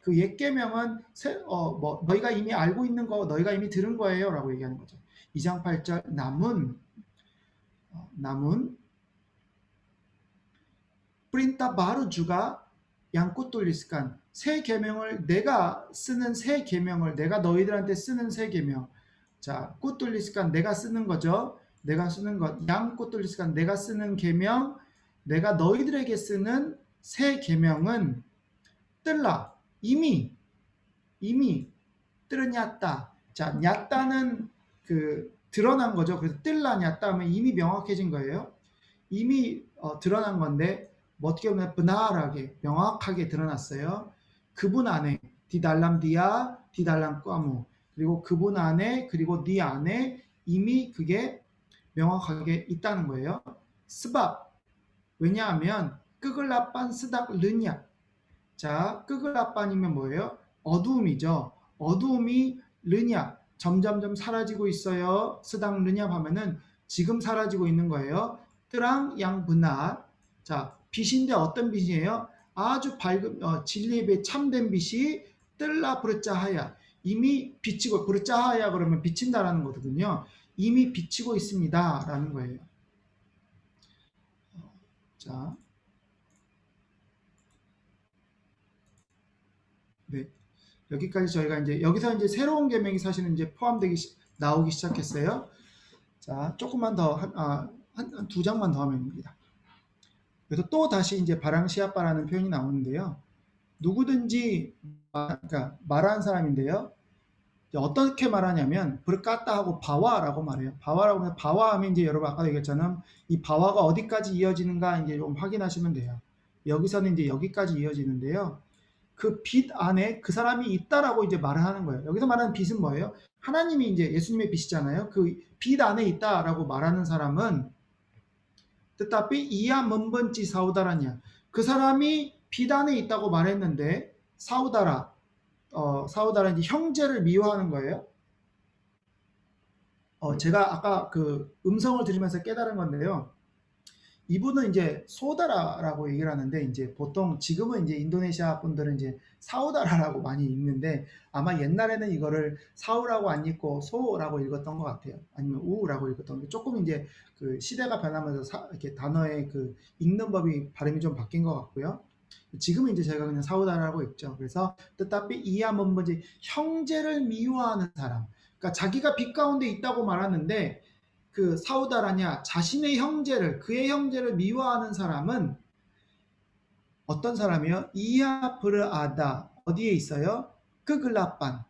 그 옛 계명은 뭐 너희가 이미 알고 있는 거, 너희가 이미 들은 거예요라고 얘기하는 거죠. 2장 8절 남은 프린타 바루 주가 양꽃 돌리스칸 새 계명을 내가 쓰는 새 계명을 내가 너희들한테 쓰는 새 계명. 자, 꾸뚫리스간 내가 쓰는 거죠. 내가 쓰는 것. 양 꾸뚫리스간 내가 쓰는 계명, 내가 너희들에게 쓰는 새 계명은 뜰라 이미 뜰냐따. 자, 냐따는 그 드러난 거죠. 그래서 뜰라 냐따 하면 이미 명확해진 거예요. 이미 드러난 건데 뭐 어떻게 보면 분할하게 명확하게 드러났어요. 그분 안에 디달람 디아 디달람 꽈무 그리고 그분 안에 그리고 네 안에 이미 그게 명확하게 있다는 거예요. 스밥 왜냐하면 끄글라빤 스닥 르냐. 자, 끄글라빤이면 뭐예요? 어두움이죠. 어두움이 르냐 점점점 사라지고 있어요. 스닥 르냐 하면은 지금 사라지고 있는 거예요. 뜨랑 양 분할. 자, 빛인데 어떤 빛이에요? 아주 밝은 진리의 빛 참된 빛이 뜰라 부르짜하야 이미 비치고 부르짜하야 그러면 비친다라는 거거든요. 이미 비치고 있습니다라는 거예요. 자, 네. 여기까지 저희가 이제 여기서 이제 새로운 계명이 사실은 이제 나오기 시작했어요. 자, 조금만 더 한 두 장만 더 하면 됩니다. 그래서 또 다시 이제 바랑시아빠라는 표현이 나오는데요. 누구든지 그러니까 말하는 사람인데요. 어떻게 말하냐면 브르까따 하고 바와라고 말해요. 바와라고 하면 바와하면 이제 여러분 아까 얘기했잖아요. 이 바와가 어디까지 이어지는가 이제 좀 확인하시면 돼요. 여기서는 이제 여기까지 이어지는데요. 그 빛 안에 그 사람이 있다라고 이제 말을 하는 거예요. 여기서 말하는 빛은 뭐예요? 하나님이 이제 예수님의 빛이잖아요. 그 빛 안에 있다라고 말하는 사람은 뜻답이 이야 먼번지 사우다라냐. 그 사람이 빛 안에 있다고 말했는데 사우다라 사우다라 이제 형제를 미워하는 거예요. 제가 아까 그 음성을 들으면서 깨달은 건데요. 이분은 이제 소다라라고 얘기를 하는데 이제 보통 지금은 이제 인도네시아 분들은 이제 사우다라라고 많이 읽는데 아마 옛날에는 이거를 사우라고 안 읽고 소라고 읽었던 것 같아요. 아니면 우라고 읽었던 게 조금 이제 그 시대가 변하면서 이렇게 단어의 그 읽는 법이 발음이 좀 바뀐 것 같고요. 지금은 이제 제가 그냥 사우다라고 읽죠. 그래서 뜻답이 이야 뭔지 형제를 미워하는 사람. 그러니까 자기가 빛 가운데 있다고 말하는데 그 사우다라냐 자신의 형제를 그의 형제를 미워하는 사람은 어떤 사람이요? 이야 브르아다 어디에 있어요? 끄글라빤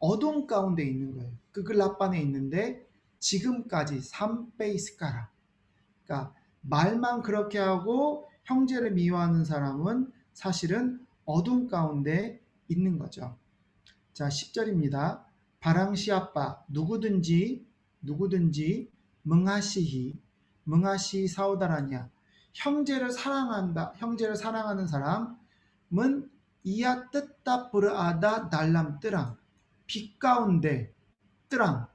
어둠 가운데 있는 거예요. 끄글라빤에 있는데 지금까지 삼페이스카라 그러니까 말만 그렇게 하고 형제를 미워하는 사람은 사실은 어둠 가운데 있는 거죠. 자, 10절입니다. 바랑시아빠 누구든지 멍하시 사우다라냐 형제를 사랑한다. 형제를 사랑하는 사람은 이야 뜻다 브르아다 달람 뜨랑 빛 가운데 뜨랑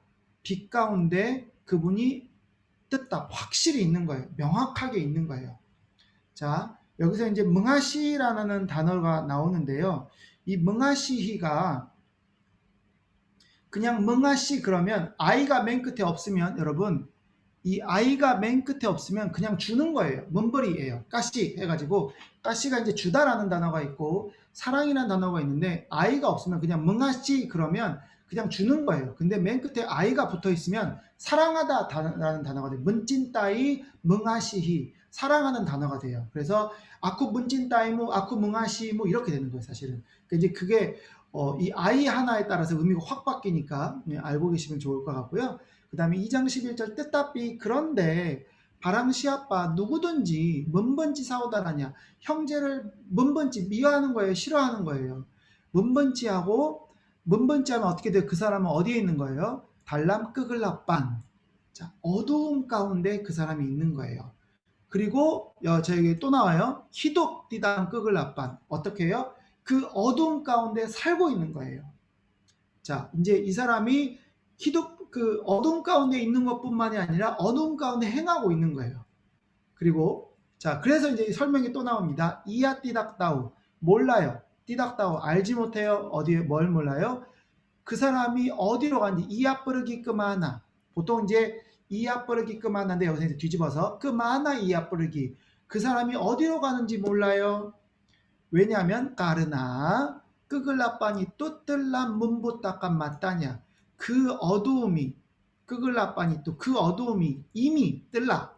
빛 가운데 그분이 뜻다 확실히 있는 거예요. 명확하게 있는 거예요. 자, 여기서 이제 멍하시라는 단어가 나오는데요. 이 멍하시히가 그냥 멍하시 그러면 아이가 맨 끝에 없으면 여러분 이 아이가 맨 끝에 없으면 그냥 주는 거예요. 먼벌이에요. 까시 해가지고 까시가 이제 주다라는 단어가 있고 사랑이라는 단어가 있는데 아이가 없으면 그냥 멍하시 그러면 그냥 주는 거예요. 근데 맨 끝에 아이가 붙어 있으면 사랑하다라는 단어가 돼요. 문찐따이 멍하시히 사랑하는 단어가 돼요. 그래서 아쿠 문찐따이무 아쿠 멍하시무 이렇게 되는 거예요. 사실은. 그러니까 이제 그게 이 아이 하나에 따라서 의미가 확 바뀌니까 알고 계시면 좋을 것 같고요. 그 다음에 2장 11절 뜻답이 그런데 바랑시아빠 누구든지 뭔번지 사오다라냐 형제를 뭔번지 미워하는 거예요. 싫어하는 거예요. 뭔번지하고 뭔번지하면 어떻게 돼요? 그 사람은 어디에 있는 거예요? 달람 끄글라빤 자 어두움 가운데 그 사람이 있는 거예요. 그리고 저에게 또 나와요. 히독 디담 끄글라빤 어떻게 해요? 그 어둠 가운데 살고 있는 거예요. 자, 이제 이 사람이 그 어둠 가운데 있는 것뿐만이 아니라 어둠 가운데 행하고 있는 거예요. 그리고 자, 그래서 이제 설명이 또 나옵니다. 이야 띠닥다우 몰라요. 띠닥다우 알지 못해요. 어디에 뭘 몰라요? 그 사람이 어디로 간지 이야 뿌르기 끄마나 보통 이제 이야 뿌르기 끄마나인데 여기서 뒤집어서 끄마나 이야 뿌르기 그 사람이 어디로 가는지 몰라요. 왜냐하면 까르나 끄글라빠니 또 뜰라 문부따깐 맞다냐. 그 어두움이 끄글라빠니 또 그 어두움이 이미 뜰라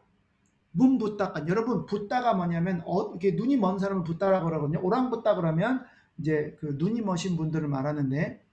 문부따깐. 여러분 붓다가 뭐냐면 이렇게 눈이 먼 사람을 붓다라고 그러거든요. 오랑붓다 그러면 이제 그 눈이 머신 분들을 말하는데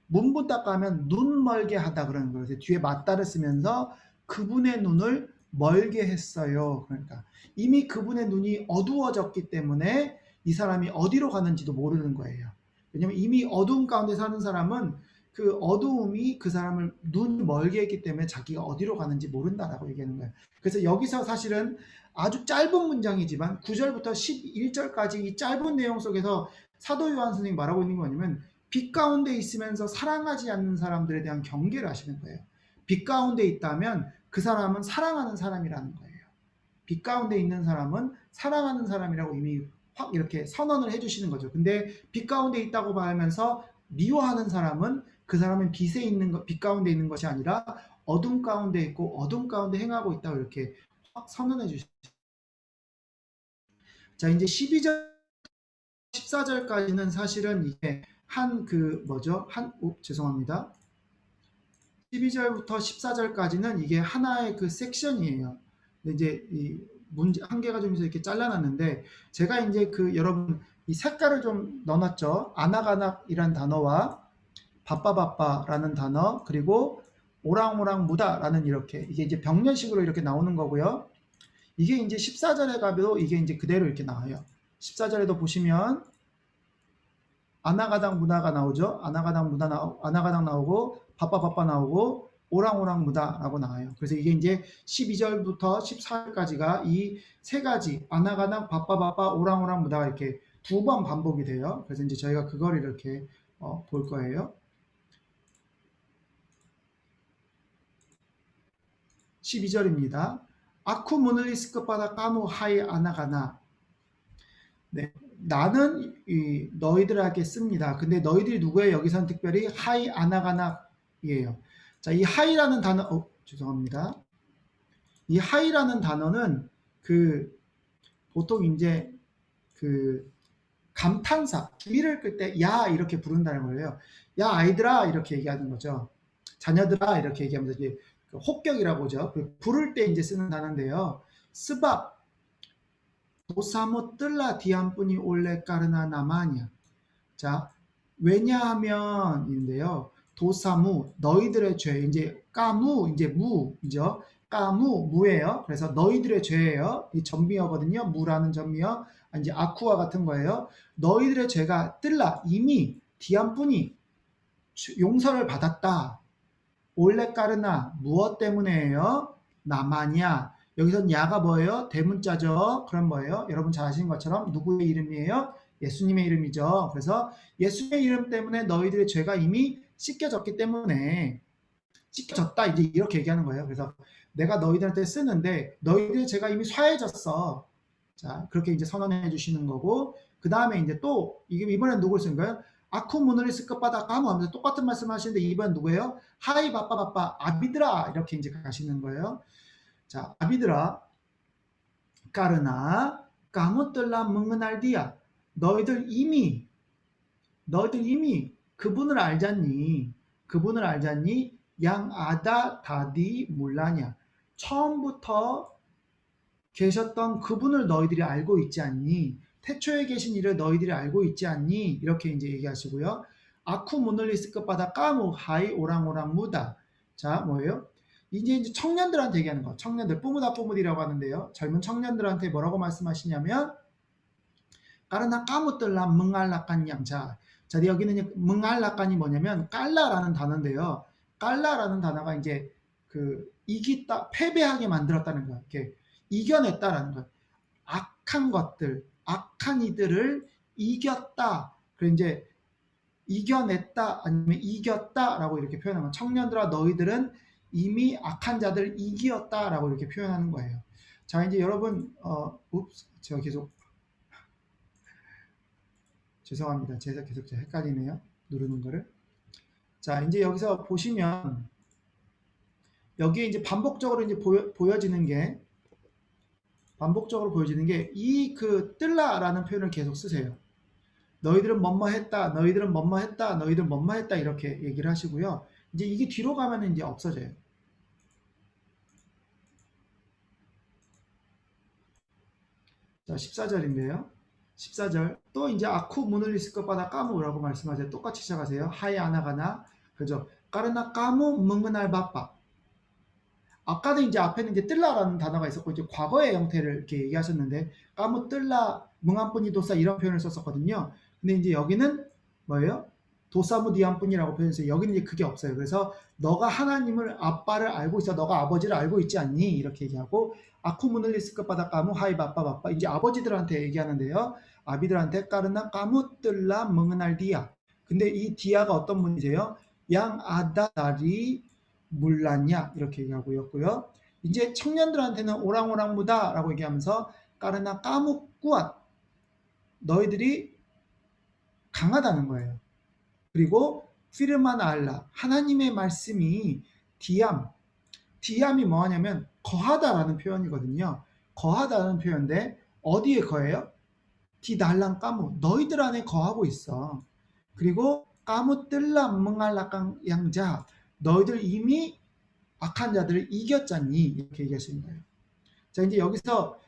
문부따까 하면 눈 멀게 하다 그러는 거예요. 그래서 뒤에 맞다를 쓰면서 그분의 눈을 멀게 했어요. 그러니까 이미 그분의 눈이 어두워졌기 때문에 이 사람이 어디로 가는지도 모르는 거예요. 왜냐면 이미 어두움 가운데 사는 사람은 그 어두움이 그 사람을 눈 멀게 했기 때문에 자기가 어디로 가는지 모른다라고 얘기하는 거예요. 그래서 여기서 사실은 아주 짧은 문장이지만 9절부터 11절까지 이 짧은 내용 속에서 사도 요한 선생님이 말하고 있는 거 뭐냐면 빛 가운데 있으면서 사랑하지 않는 사람들에 대한 경계를 하시는 거예요. 빛 가운데 있다면 그 사람은 사랑하는 사람이라는 거예요. 빛 가운데 있는 사람은 사랑하는 사람이라고 이미 확 이렇게 선언을 해주시는 거죠. 근데 빛 가운데 있다고 말하면서 미워하는 사람은 그 사람은 빛에 있는 것, 빛 가운데 있는 것이 아니라 어둠 가운데 있고 어둠 가운데 행하고 있다고 이렇게 확 선언해 주시죠. 자, 이제 12절, 14절까지는 사실은 이게 죄송합니다. 12절부터 14절까지는 이게 하나의 그 섹션이에요. 근데 이제 이 문제 한 개가 좀 이렇게 잘라놨는데 제가 이제 그 여러분 이 색깔을 좀 넣어놨죠. 아낙아낙이란 단어와 바빠바빠라는 단어 그리고 오랑오랑무다라는 이렇게 이게 이제 병렬식으로 이렇게 나오는 거고요. 이게 이제 14절에 가도 이게 이제 그대로 이렇게 나와요. 14절에도 보시면 아나가당 무다가 나오죠. 아나가당 나오고 바빠바빠 나오고 오랑오랑무다라고 나와요. 그래서 이게 이제 12절부터 14절까지가 이 세 가지 아나가당 바빠바빠 오랑오랑무다가 이렇게 두 번 반복이 돼요. 그래서 이제 저희가 그걸 이렇게 볼 거예요. 12절입니다. 아쿠 모늘리스크바다 까무 하이 아나가나. 네, 나는 너희들에게 씁니다. 근데 너희들이 누구예요? 여기서는 특별히 하이 아나가나이에요. 자, 이 하이라는 단어, 죄송합니다. 이 하이라는 단어는 보통 이제 감탄사, 주의를 끌 때 야 이렇게 부른다는 거예요. 야 아이들아 이렇게 얘기하는 거죠. 자녀들아 이렇게 얘기하면서 이제 혹격이라고 하죠. 부를 때 이제 쓰는 단어인데요. 스밥 도사모 뜰라 디안뿐이 올레 까르나 나마냐. 자, 왜냐하면인데요. 도사무 너희들의 죄 이제 까무 이제 무이죠. 까무 무예요. 그래서 너희들의 죄예요. 이 전미어거든요. 무라는 전미어 이제 아쿠와 같은 거예요. 너희들의 죄가 뜰라 이미 디안뿐이 용서를 받았다. 올레 까르나 무엇 때문에요? 나마냐. 여기선 야가 뭐예요? 대문자죠. 그럼 뭐예요? 여러분 잘 아시는 것처럼 누구의 이름이에요? 예수님의 이름이죠. 그래서 예수님의 이름 때문에 너희들의 죄가 이미 씻겨졌기 때문에 씻겨졌다 이제 이렇게 얘기하는 거예요. 그래서 내가 너희들한테 쓰는데 너희들의 죄가 이미 사해졌어. 자, 그렇게 이제 선언해 주시는 거고 그 다음에 이제 또 이게 이번엔 누굴 쓴 거예요? 아쿠 모노리스 끝바다 까무 하면서 똑같은 말씀 하시는데 이번 누구예요? 하이 바빠바빠 아비드라 이렇게 이제 가시는 거예요. 자, 아비드라 까르나 까무뜰라 멍은알디야 너희들 이미 그분을 알잖니 양아다 다디 몰라냐 처음부터 계셨던 그분을 너희들이 알고 있지 않니? 태초에 계신 이를 너희들이 알고 있지 않니? 이렇게 이제 얘기하시고요. 아쿠 모놀리스 끝바다 까무 하이 오랑오랑 무다. 자, 뭐예요? 이제 청년들한테 얘기하는 거. 청년들 뿌무다 뿌무디라고 하는데요. 젊은 청년들한테 뭐라고 말씀하시냐면 까르나 까무뜰라 멍알라깐 양자. 자, 여기는 멍알라깐이 뭐냐면 깔라라는 단어인데요. 깔라라는 단어가 이제 이기다 패배하게 만들었다는 거예요. 이렇게 이겨냈다라는 거예요. 악한 것들, 악한 이들을 이겼다. 그리고 이제 이겨냈다 아니면 이겼다라고 이렇게 표현하면 청년들아 너희들은 이미 악한 자들 이기었다라고 이렇게 표현하는 거예요. 자, 이제 여러분 제가 계속 죄송합니다. 제가 계속 헷갈리네요. 누르는 거를. 자, 이제 여기서 보시면 여기에 이제 반복적으로 이제 보여지는 게 이 뜰라라는 표현을 계속 쓰세요. 너희들은 뭐뭐했다, 너희들은 뭐뭐했다, 너희들은 뭐뭐했다 이렇게 얘기를 하시고요. 이제 이게 뒤로 가면 이제 없어져요. 자, 14절인데요. 14절 또 이제 아쿠 문을 있을 것보다 까무라고 말씀하세요. 똑같이 시작하세요. 하이 아나가나 그죠? 까르나 까무 멍은알 바빠. 아까도 이제 앞에는 이제 뜰라라는 단어가 있었고 이제 과거의 형태를 이렇게 얘기하셨는데 까무 뜰라 멍한뿐이 도사 이런 표현을 썼었거든요. 근데 이제 여기는 뭐예요? 도사무 디한뿐이라고 표현했어요. 여기는 이제 그게 없어요. 그래서 너가 하나님을 아빠를 알고 있어. 너가 아버지를 알고 있지 않니? 이렇게 얘기하고 아쿠문을 리스크 바다 까무 하이 바빠 바빠 이제 아버지들한테 얘기하는데요. 아비들한테 까르나 까무 뜰라 멍은알 디아. 근데 이 디아가 어떤 분이세요? 양 아다다리 물랐냐 이렇게 얘기하고였고요. 이제 청년들한테는 오랑오랑무다라고 얘기하면서 까르나 까묵꾸앗 너희들이 강하다는 거예요. 그리고 피르만 알라 하나님의 말씀이 디암이 뭐하냐면 거하다라는 표현이거든요. 거하다는 표현인데 어디에 거해요? 디달랑 까무 너희들 안에 거하고 있어. 그리고 까무 뜰라 멍알라깡 양자 너희들 이미 악한 자들을 이겼잖니 이렇게 얘기하시는 거예요. 자 이제 여기서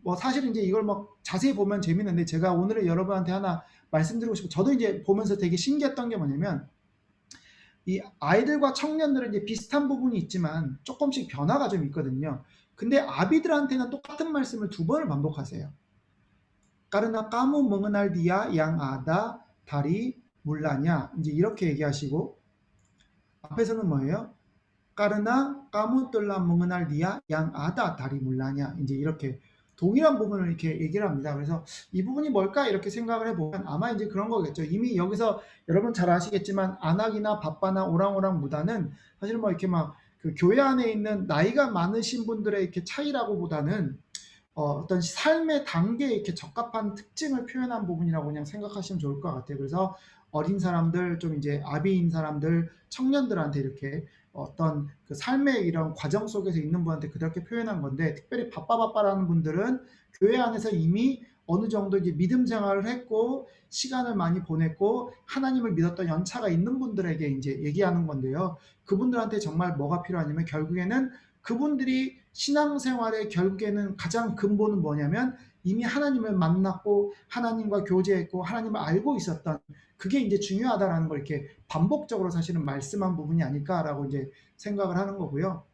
뭐 사실 이제 이걸 뭐 자세히 보면 재밌는데 제가 오늘은 여러분한테 하나 말씀드리고 싶고 저도 이제 보면서 되게 신기했던 게 뭐냐면 이 아이들과 청년들은 이제 비슷한 부분이 있지만 조금씩 변화가 좀 있거든요. 근데 아비들한테는 똑같은 말씀을 두 번을 반복하세요. 까르나 까무 멍은알디야 양아다 다리 물라냐 이제 이렇게 얘기하시고 앞에서는 뭐예요? 까르나 까무떨라 멍은알디야 양아다 다리 물라냐 이제 이렇게 동일한 부분을 이렇게 얘기를 합니다. 그래서 이 부분이 뭘까 이렇게 생각을 해보면 아마 이제 그런 거겠죠. 이미 여기서 여러분 잘 아시겠지만 안악이나 바빠나 오랑오랑 무다는 사실 뭐 이렇게 막 그 교회 안에 있는 나이가 많으신 분들의 이렇게 차이라고보다는 어떤 삶의 단계에 이렇게 적합한 특징을 표현한 부분이라고 그냥 생각하시면 좋을 것 같아요. 그래서 어린 사람들, 좀 이제 아비인 사람들, 청년들한테 이렇게 어떤 그 삶의 이런 과정 속에서 있는 분한테 그렇게 표현한 건데, 특별히 바빠라는 분들은 교회 안에서 이미 어느 정도 이제 믿음 생활을 했고, 시간을 많이 보냈고, 하나님을 믿었던 연차가 있는 분들에게 이제 얘기하는 건데요. 그분들한테 정말 뭐가 필요하냐면, 결국에는 그분들이 신앙생활의 결국에는 가장 근본은 뭐냐면 이미 하나님을 만났고 하나님과 교제했고 하나님을 알고 있었던 그게 이제 중요하다라는 걸 이렇게 반복적으로 사실은 말씀한 부분이 아닐까라고 이제 생각을 하는 거고요.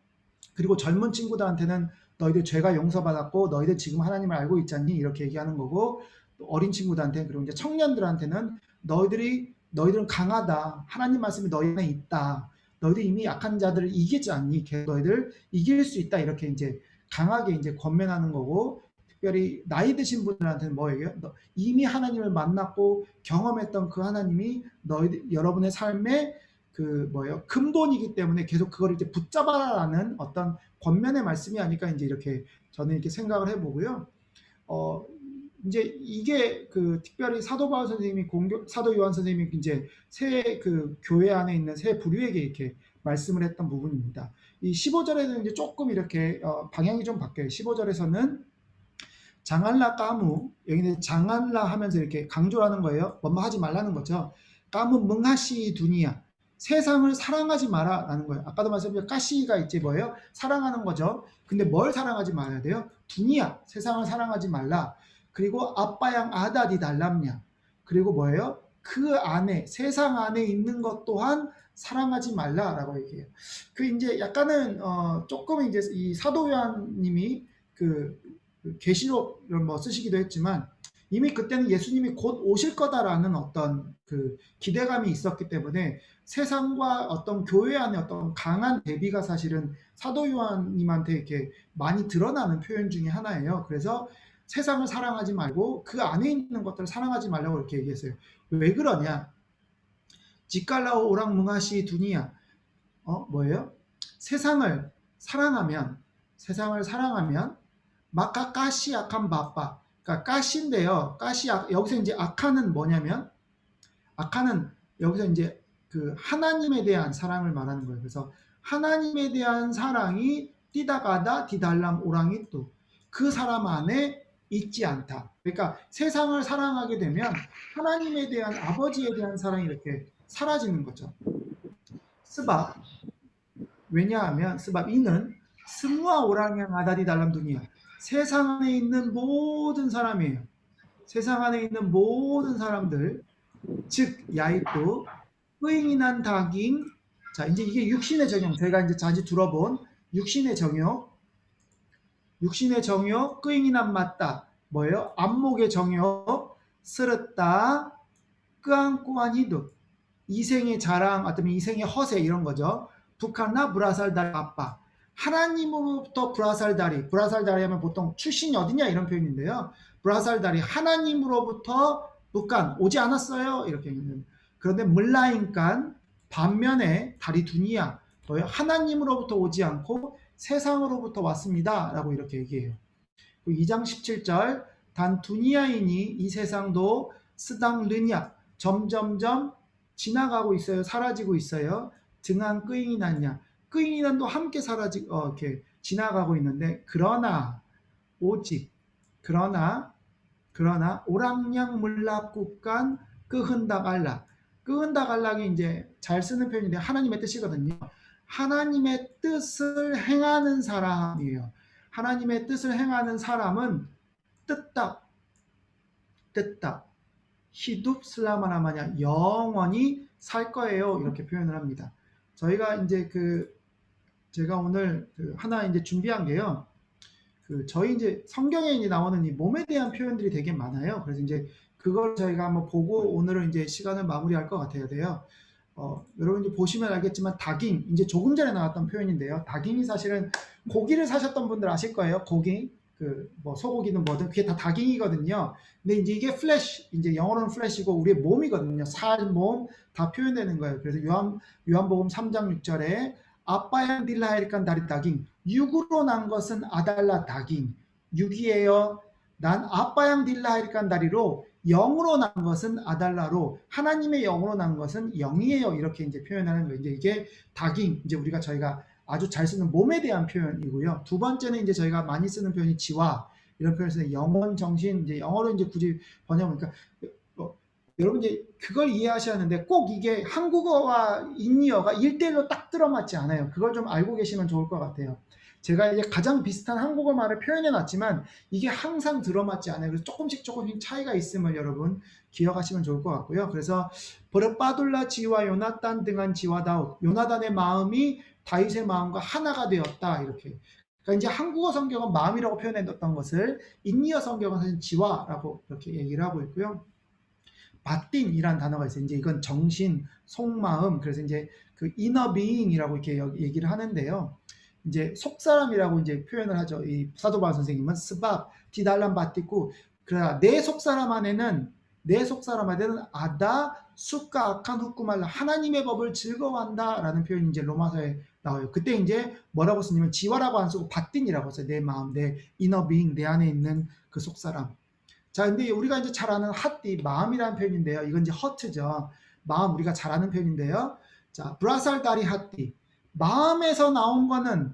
그리고 젊은 친구들한테는 너희들 죄가 용서받았고 너희들 지금 하나님을 알고 있잖니 이렇게 얘기하는 거고 어린 친구들한테 그리고 이제 청년들한테는 너희들은 강하다. 하나님 말씀이 너희 안에 있다. 너희들 이미 약한 자들을 이기지 않니? 너희들 이길 수 있다. 이렇게 이제 강하게 이제 권면하는 거고 특별히 나이 드신 분들한테는 뭐예요? 이미 하나님을 만났고 경험했던 그 하나님이 여러분의 삶의 그 뭐예요? 근본이기 때문에 계속 그걸 이제 붙잡아라는 어떤 권면의 말씀이 아닐까 이제 이렇게 저는 이렇게 생각을 해보고요. 이제 이게 그 특별히 사도 바울 선생님이 사도 요한 선생님이 이제 새 그 교회 안에 있는 새 부류에게 이렇게 말씀을 했던 부분입니다. 이 15절에는 이제 조금 이렇게 방향이 좀 바뀌어요. 15절에서는 장알라 까무 여기는 장알라 하면서 이렇게 강조하는 거예요. 뭐뭐 하지 말라는 거죠. 까무 멍하시 두니야 세상을 사랑하지 마라라는 거예요. 아까도 말씀드린 까시가 있지 뭐예요? 사랑하는 거죠. 근데 뭘 사랑하지 말아야 돼요? 두니야 세상을 사랑하지 말라. 그리고 아빠양 아다디 달람냐. 그리고 뭐예요? 그 안에 세상 안에 있는 것 또한 사랑하지 말라라고 얘기해요. 그 이제 약간은 조금 이제 이 사도 요한님이 그 계시록을 뭐 쓰시기도 했지만 이미 그때는 예수님이 곧 오실 거다라는 어떤 그 기대감이 있었기 때문에 세상과 어떤 교회 안에 어떤 강한 대비가 사실은 사도 요한님한테 이렇게 많이 드러나는 표현 중에 하나예요. 그래서 세상을 사랑하지 말고 그 안에 있는 것들을 사랑하지 말라고 이렇게 얘기했어요. 왜 그러냐? 지깔라오 오랑뭉하시 두니야. 뭐예요? 세상을 사랑하면 마카 까시 악한 바빠. 그러니까 까시인데요. 여기서 이제 악한은 뭐냐면 악한은 여기서 이제 그 하나님에 대한 사랑을 말하는 거예요. 그래서 하나님에 대한 사랑이 띠다가다 디달람 오랑이 또 그 사람 안에 있지 않다. 그러니까 세상을 사랑하게 되면 하나님에 대한 아버지에 대한 사랑이 이렇게 사라지는 거죠. 스밥 왜냐하면 스밥 이는 스무아 오랑 yang ada di dalam dunia. 세상 안에 있는 모든 사람이에요. 세상 안에 있는 모든 사람들 즉 야이또 의인한 다깅 자 이제 이게 육신의 정욕 저희가 이제 자주 들어본 육신의 정욕 육신의 정욕 끄잉이난 맞다 뭐예요? 안목의 정욕 스르다 끄안꾸안 히두 이생의 자랑 어쩌면 이생의 허세 이런 거죠. 북한나 브라살다리 아빠 하나님으로부터 브라살다리 하면 보통 출신이 어디냐 이런 표현인데요. 브라살다리 하나님으로부터 북한 오지 않았어요 이렇게 얘기합니다. 그런데 물라인간 반면에 다리 두니야 뭐예요? 하나님으로부터 오지 않고 세상으로부터 왔습니다 라고 이렇게 얘기해요. 2장 17절 단 두니아이니 이 세상도 스당 르냐 점점점 지나가고 있어요. 사라지고 있어요. 등한 끄잉이 났냐 끄잉이 난도 함께 이렇게 지나가고 있는데 그러나 오직 그러나 오랑냥 물락국간 끄흔다갈락 끄흔다갈락이 이제 잘 쓰는 표현인데 하나님의 뜻이거든요. 하나님의 뜻을 행하는 사람이에요. 하나님의 뜻을 행하는 사람은 뜻답 히둡 슬라마나마냐 영원히 살 거예요. 이렇게 표현을 합니다. 저희가 이제 제가 오늘 하나 이제 준비한 게요. 저희 이제 성경에 이제 나오는 이 몸에 대한 표현들이 되게 많아요. 그래서 이제 그걸 저희가 한번 보고 오늘은 이제 시간을 마무리할 것 같아요. 여러분 이제 보시면 알겠지만 다깅 이제 조금 전에 나왔던 표현인데요. 다깅이 사실은 고기를 사셨던 분들 아실 거예요. 고기 뭐 소고기는 뭐든 그게 다 다깅이거든요. 근데 이제 이게 플래시 이제 영어로는 플래시고 우리의 몸이거든요. 살, 몸 다 표현되는 거예요. 그래서 요한복음 3장 6절에 아빠양 딜라이리칸 다리 다깅 육으로 난 것은 아달라 다깅 육이에요. 난 아빠양 딜라이리칸 다리로 영으로 난 것은 아달라로 하나님의 영으로 난 것은 영이에요. 이렇게 이제 표현하는 거예요. 이제 이게 다깅 이제 저희가 아주 잘 쓰는 몸에 대한 표현이고요. 두 번째는 이제 저희가 많이 쓰는 표현이 지와 이런 표현을 쓰는 영혼, 정신 이제 영어로 이제 굳이 번역하니까 여러분 이제 그걸 이해하셔야 하는데 꼭 이게 한국어와 인이어가 1대1로 딱 들어맞지 않아요. 그걸 좀 알고 계시면 좋을 것 같아요. 제가 이제 가장 비슷한 한국어 말을 표현해 놨지만 이게 항상 들어맞지 않아요. 그래서 조금씩 차이가 있음을 여러분 기억하시면 좋을 것 같고요. 그래서 버릇바둘라 지와 요나단 등한 지와 다웃 요나단의 마음이 다윗의 마음과 하나가 되었다 이렇게. 그러니까 이제 한국어 성경은 마음이라고 표현했던 것을 인이어 성경은 사실 지와라고 이렇게 얘기를 하고 있고요. 바틴이라는 단어가 있어요. 이제 이건 정신, 속마음, 그래서 이제 그 inner being이라고 이렇게 얘기를 하는데요. 이제 속사람이라고 이제 표현을 하죠. 이 사도 바울 선생님은 스밥, 디달람 바티쿠. 그러나 내 속사람 안에는 아다 수가 악한 후쿠말라 하나님의 법을 즐거워한다라는 표현이 이제 로마서에 나와요. 그때 이제 뭐라고 쓰냐면 지와라고 안 쓰고 바틴이라고 써요. 내 마음, 내 inner being, 내 안에 있는 그 속사람. 자, 근데 우리가 이제 잘 아는 핫디, 마음이라는 표현인데요. 이건 이제 허트죠. 마음, 우리가 잘 아는 표현인데요. 자, 브라살다리 핫디. 마음에서 나온 거는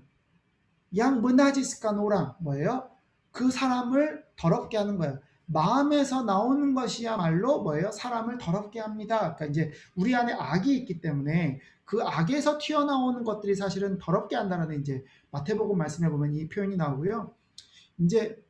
양 문하지스카노랑 뭐예요? 그 사람을 더럽게 하는 거예요. 마음에서 나오는 것이야말로 뭐예요? 사람을 더럽게 합니다. 그러니까 이제 우리 안에 악이 있기 때문에 그 악에서 튀어나오는 것들이 사실은 더럽게 한다는 이제 마태복음 말씀해 보면 이 표현이 나오고요. 이제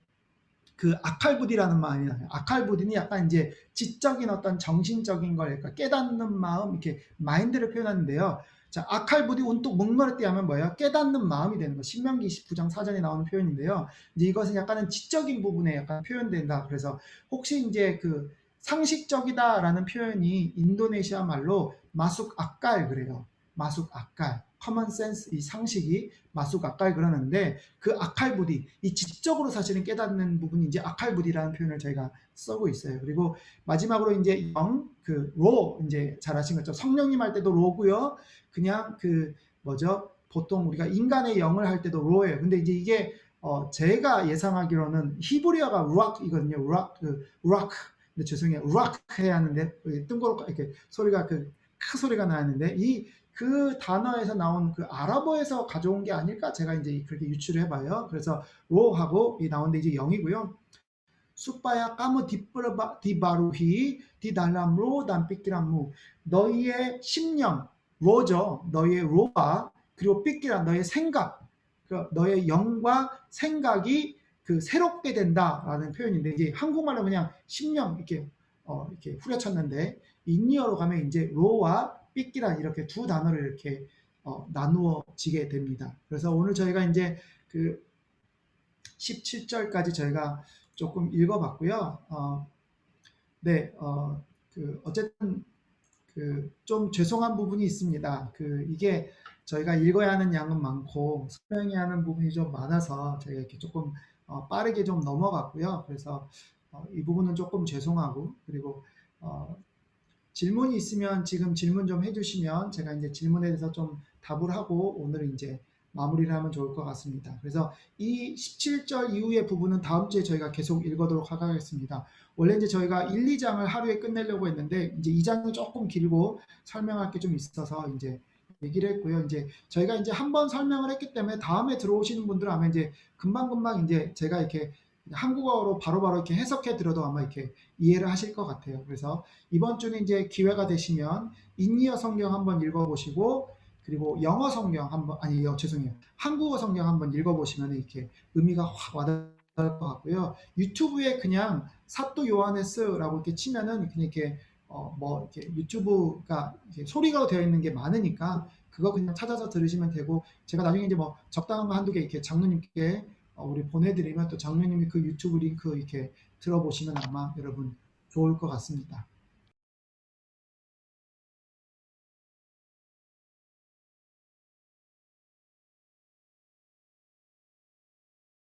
그 아칼부디라는 말이 나요. 아칼부디는 약간 이제 지적인 어떤 정신적인 걸 그러니까 깨닫는 마음 이렇게 마인드를 표현하는데요. 자, 아칼부디 운뚝 묵머리띠 하면 뭐예요? 깨닫는 마음이 되는 거. 신명기 29장 4절에 나오는 표현인데요. 이제 이것은 약간은 지적인 부분에 약간 표현된다. 그래서 혹시 이제 그 상식적이다라는 표현이 인도네시아 말로 마숙 아칼 그래요. 마숙 아칼. 커먼 센스 이 상식이 마숙 아칼 그러는데 그 아칼부디 이 지적으로 사실은 깨닫는 부분이 이제 아칼부디라는 표현을 저희가 쓰고 있어요. 그리고 마지막으로 이제 로 이제 잘 아신 것처럼 성령님 할 때도 로고요. 그냥 보통 우리가 인간의 영을 할 때도 로예요. 근데 이제 이게 제가 예상하기로는 히브리어가 루악이거든요. 루악. 근데 죄송해요. 루악 해야 하는데 뜬구럽게 이렇게 소리가 큰 소리가 나는데 그 단어에서 나온 그 아랍어에서 가져온 게 아닐까 제가 이제 그렇게 유추를 해봐요. 그래서 로하고 나오는데 이제 0이고요. supaya kamu dibaruhi di dalam roh dan pikiranmu. 너희의 심령, 로죠. 너희의 로와 그리고 pikiran, 너의 생각, 너의 영과 생각이 그 새롭게 된다라는 표현인데 이제 한국말로 그냥 심령 이렇게 이렇게 후려쳤는데 인니어로 가면 이제 로와 삐끼란 이렇게 두 단어를 이렇게 나누어지게 됩니다. 그래서 오늘 저희가 이제 그 17절까지 저희가 조금 읽어봤고요. 네, 어쨌든 좀 죄송한 부분이 있습니다. 이게 저희가 읽어야 하는 양은 많고 설명해야 하는 부분이 좀 많아서 저희가 이렇게 조금 빠르게 좀 넘어갔고요. 그래서 이 부분은 조금 죄송하고 그리고 질문이 있으면 지금 질문 좀 해주시면 제가 이제 질문에 대해서 좀 답을 하고 오늘 이제 마무리를 하면 좋을 것 같습니다. 그래서 이 17절 이후의 부분은 다음 주에 저희가 계속 읽어도록 하겠습니다. 원래 이제 저희가 1, 2장을 하루에 끝내려고 했는데 이제 2장은 조금 길고 설명할 게 좀 있어서 이제 얘기를 했고요. 이제 저희가 이제 한번 설명을 했기 때문에 다음에 들어오시는 분들은 아마 이제 금방금방 이제 제가 이렇게 한국어로 바로바로 이렇게 해석해 드려도 아마 이렇게 이해를 하실 것 같아요. 그래서 이번 주는 이제 기회가 되시면 인니어 성경 한번 읽어보시고 그리고 영어 성경 한번 죄송해요. 한국어 성경 한번 읽어보시면 이렇게 의미가 확 와닿을 것 같고요. 유튜브에 그냥 사도 요하네스라고 이렇게 치면은 그냥 이렇게 이렇게 유튜브가 이렇게 소리가 되어 있는 게 많으니까 그거 그냥 찾아서 들으시면 되고 제가 나중에 이제 뭐 적당한 거 한두 개 이렇게 장로님께 우리 보내드리면 또 장로님이 그 유튜브 링크 이렇게 들어보시면 아마 여러분 좋을 것 같습니다.